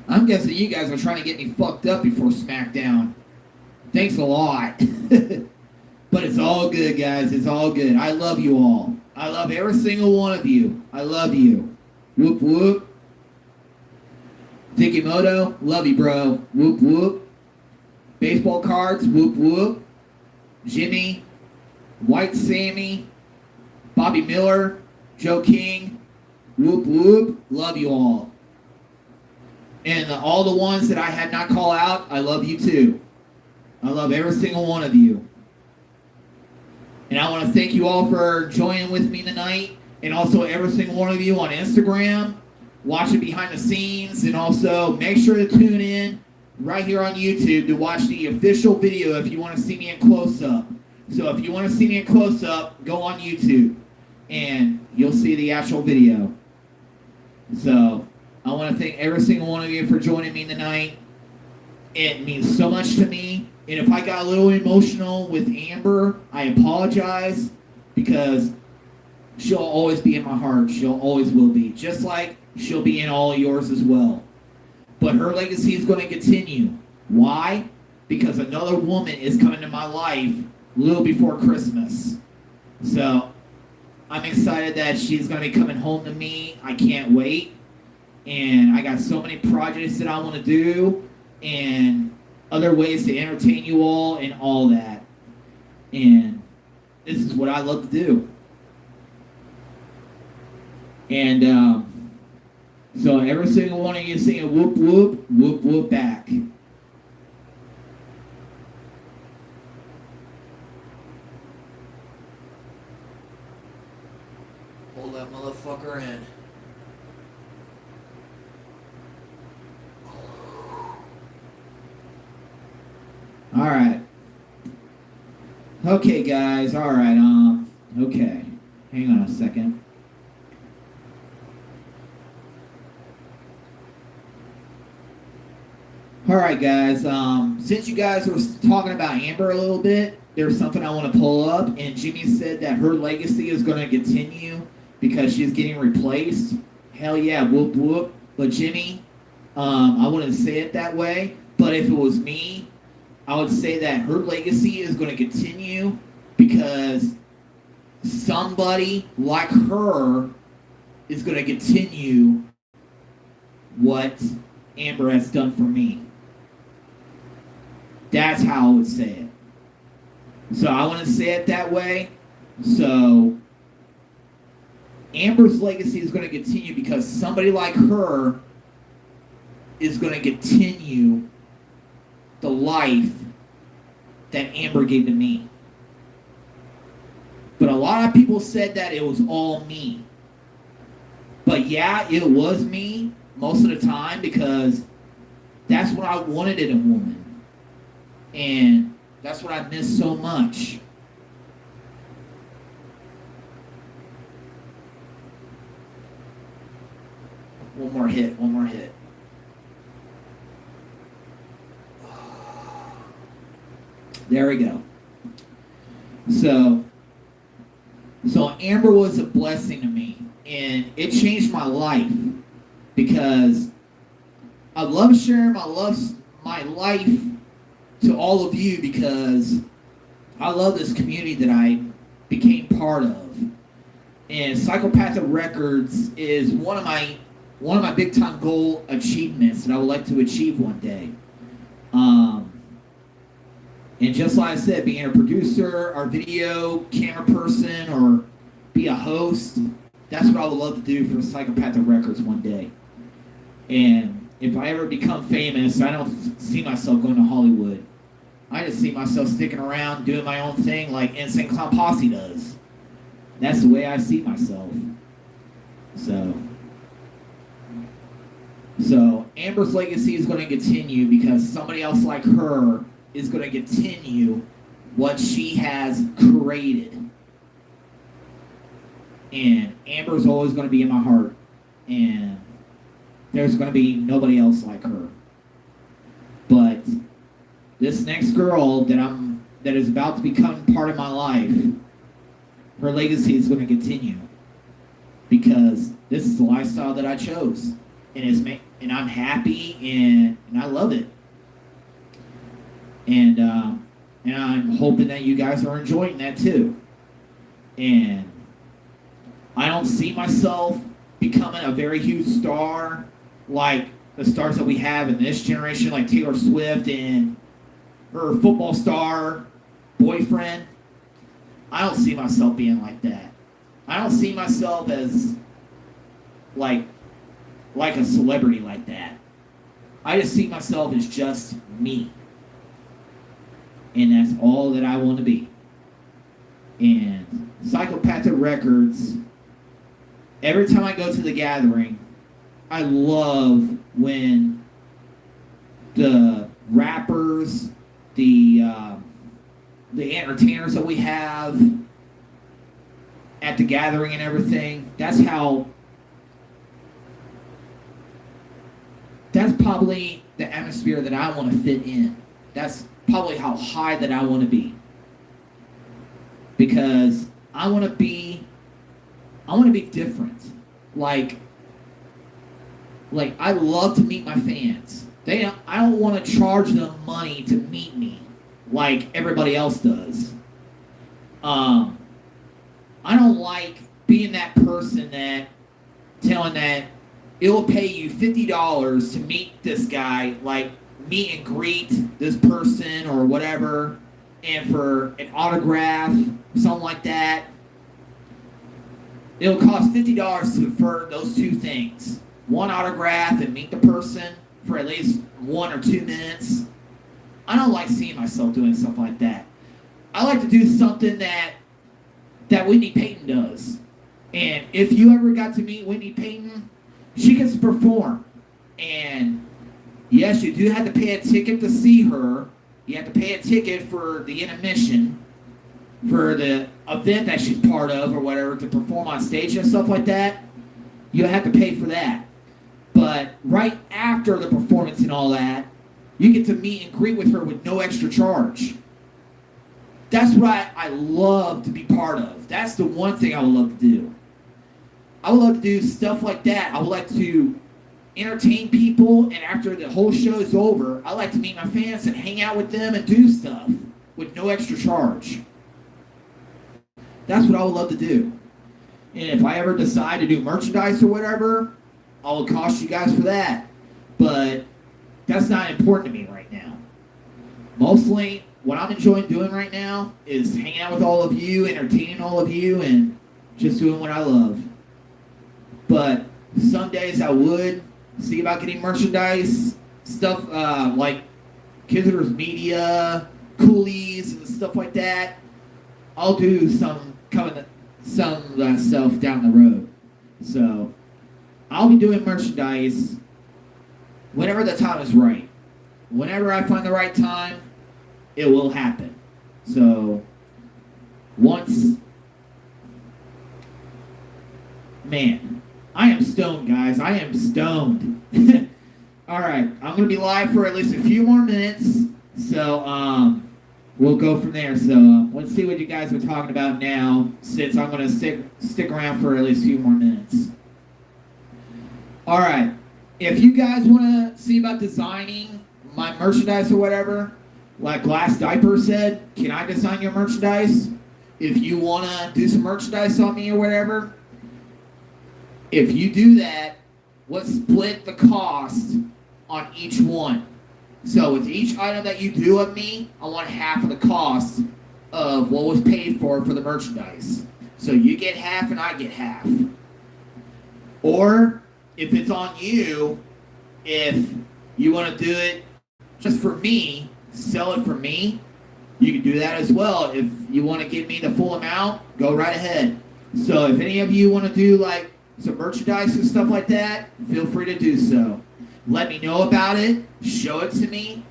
I'm guessing you guys are trying to get me fucked up before SmackDown. Thanks a lot. But it's all good, guys. It's all good. I love you all. I love every single one of you. I love you. Whoop, whoop. Tikimoto, love you, bro. Whoop, whoop. Baseball cards, whoop, whoop. Jimmy, White Sammy, Bobby Miller, Joe King, whoop, whoop. Love you all. And all the ones that I had not call out, I love you too. I love every single one of you. And I want to thank you all for joining with me tonight. And also every single one of you on Instagram, watching behind the scenes. And also make sure to tune in right here on YouTube to watch the official video if you want to see me in close-up. So if you want to see me in close-up, go on YouTube. And you'll see the actual video. So I want to thank every single one of you for joining me tonight. It means so much to me. And if I got a little emotional with Amber, I apologize because she'll always be in my heart. She'll always will be. Just like she'll be in all of yours as well. But her legacy is going to continue. Why? Because another woman is coming to my life a little before Christmas. So I'm excited that she's going to be coming home to me. I can't wait. And I got so many projects that I want to do and other ways to entertain you all and all that. And this is what I love to do. And so every single one of you sing a whoop whoop, whoop whoop back. Hold that motherfucker in. All right. Okay, guys. All right. Okay. Hang on a second. All right, guys. Since you guys were talking about Amber a little bit, there's something I want to pull up. And Jimmy said that her legacy is going to continue because she's getting replaced. Hell yeah, whoop whoop. But Jimmy, I wouldn't say it that way. But if it was me, I would say that her legacy is going to continue because somebody like her is going to continue what Amber has done for me. That's how I would say it. So I want to say it that way. So Amber's legacy is going to continue because somebody like her is going to continue the life that Amber gave to me. But a lot of people said that it was all me. But yeah, it was me most of the time because that's what I wanted in a woman. And that's what I miss so much. One more hit. There we go. So Amber was a blessing to me, and it changed my life because I love sharing my life to all of you because I love this community that I became part of. And Psychopathic Records is one of my big time goal achievements that I would like to achieve one day. And just like I said, being a producer or video camera person or be a host, that's what I would love to do for Psychopathic Records one day. And if I ever become famous, I don't see myself going to Hollywood. I just see myself sticking around doing my own thing like Insane Clown Posse does. That's the way I see myself. So Amber's legacy is going to continue because somebody else like her is going to continue what she has created. And Amber's always going to be in my heart. And there's going to be nobody else like her. But this next girl that is about to become part of my life, her legacy is going to continue. Because this is the lifestyle that I chose. And I'm happy and I love it. And I'm hoping that you guys are enjoying that too. And I don't see myself becoming a very huge star like the stars that we have in this generation, like Taylor Swift and her football star boyfriend. I don't see myself being like that. I don't see myself as like a celebrity like that. I just see myself as just me. And that's all that I want to be. And Psychopathic Records, every time I go to the gathering, I love when the rappers, the entertainers that we have at the gathering and everything, that's probably the atmosphere that I want to fit in. That's probably how high that I want to be. Because I want to be different. Like I love to meet my fans. I don't want to charge them money to meet me like everybody else does. I don't like being that person that telling that it'll pay you $50 to meet this guy, like meet and greet this person or whatever, and for an autograph, something like that. It'll cost $50 for those two things. One autograph and meet the person for at least 1 or 2 minutes. I don't like seeing myself doing stuff like that. I like to do something that Whitney Payton does. And if you ever got to meet Whitney Payton, she gets to perform. And yes, you do have to pay a ticket to see her. You have to pay a ticket for the intermission, for the event that she's part of or whatever, to perform on stage and stuff like that. You have to pay for that. But right after the performance and all that, you get to meet and greet with her with no extra charge. That's what I love to be part of. That's the one thing I would love to do. I would love to do stuff like that. I would like to entertain people, and after the whole show is over, I like to meet my fans and hang out with them and do stuff with no extra charge. That's what I would love to do. And if I ever decide to do merchandise or whatever, I'll cost you guys for that. But that's not important to me right now. Mostly, what I'm enjoying doing right now is hanging out with all of you, entertaining all of you, and just doing what I love. But some days I would see about getting merchandise, stuff like Kiziter's Media, coolies and stuff like that. I'll do some of that stuff down the road. So I'll be doing merchandise whenever the time is right. Whenever I find the right time, it will happen. So man, I am stoned, guys. I am stoned. All right, I'm going to be live for at least a few more minutes. So we'll go from there. So let's see what you guys are talking about now, since I'm going to stick around for at least a few more minutes. All right, if you guys want to see about designing my merchandise or whatever, like Glass Diaper said, can I design your merchandise? If you want to do some merchandise on me or whatever, if you do that, let's split the cost on each one. So with each item that you do of me, I want half of the cost of what was paid for the merchandise. So you get half and I get half. Or if it's on you, if you want to do it just for me, sell it for me, you can do that as well. If you want to give me the full amount, go right ahead. So if any of you want to do like some merchandise and stuff like that, feel free to do so. Let me know about it, show it to me,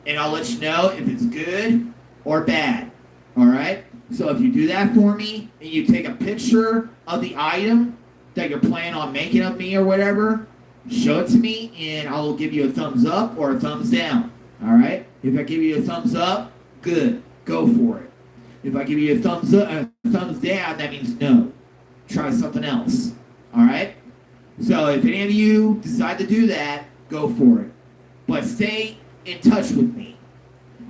and I'll let you know if it's good or bad. All right? So if you do that for me and you take a picture of the item that you're planning on making of me or whatever, show it to me and I will give you a thumbs up or a thumbs down. All right? If I give you a thumbs up, good. Go for it. If I give you a thumbs up, thumbs down, that means no. Try something else. All right? So if any of you decide to do that, go for it. But stay in touch with me.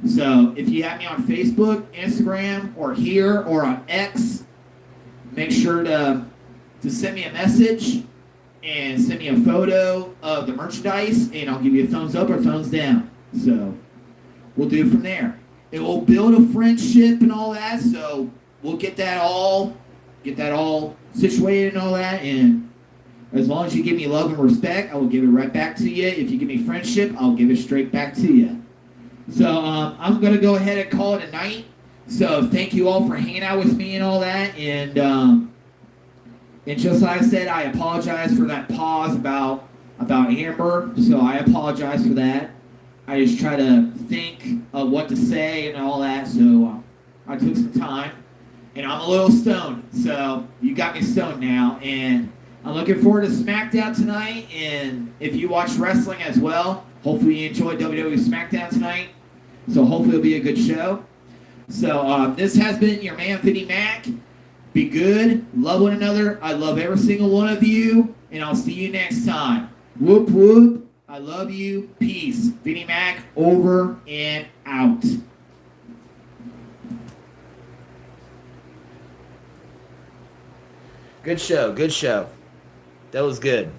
So if you have me on Facebook, Instagram, or here, or on X, make sure to send me a message and send me a photo of the merchandise, and I'll give you a thumbs up or thumbs down. So we'll do it from there. It will build a friendship and all that, so we'll get that all situated and all that, and as long as you give me love and respect, I will give it right back to you. If you give me friendship, I'll give it straight back to you. So I'm going to go ahead and call it a night. So thank you all for hanging out with me and all that. And just like I said, I apologize for that pause about Amber. So I apologize for that. I just try to think of what to say and all that. So I took some time. And I'm a little stoned. So you got me stoned now. And I'm looking forward to SmackDown tonight, and if you watch wrestling as well, hopefully you enjoy WWE SmackDown tonight. So hopefully it'll be a good show. So this has been your man, Vinny Mac. Be good, love one another. I love every single one of you, and I'll see you next time. Whoop, whoop. I love you. Peace. Vinny Mac, over and out. Good show, good show. That was good.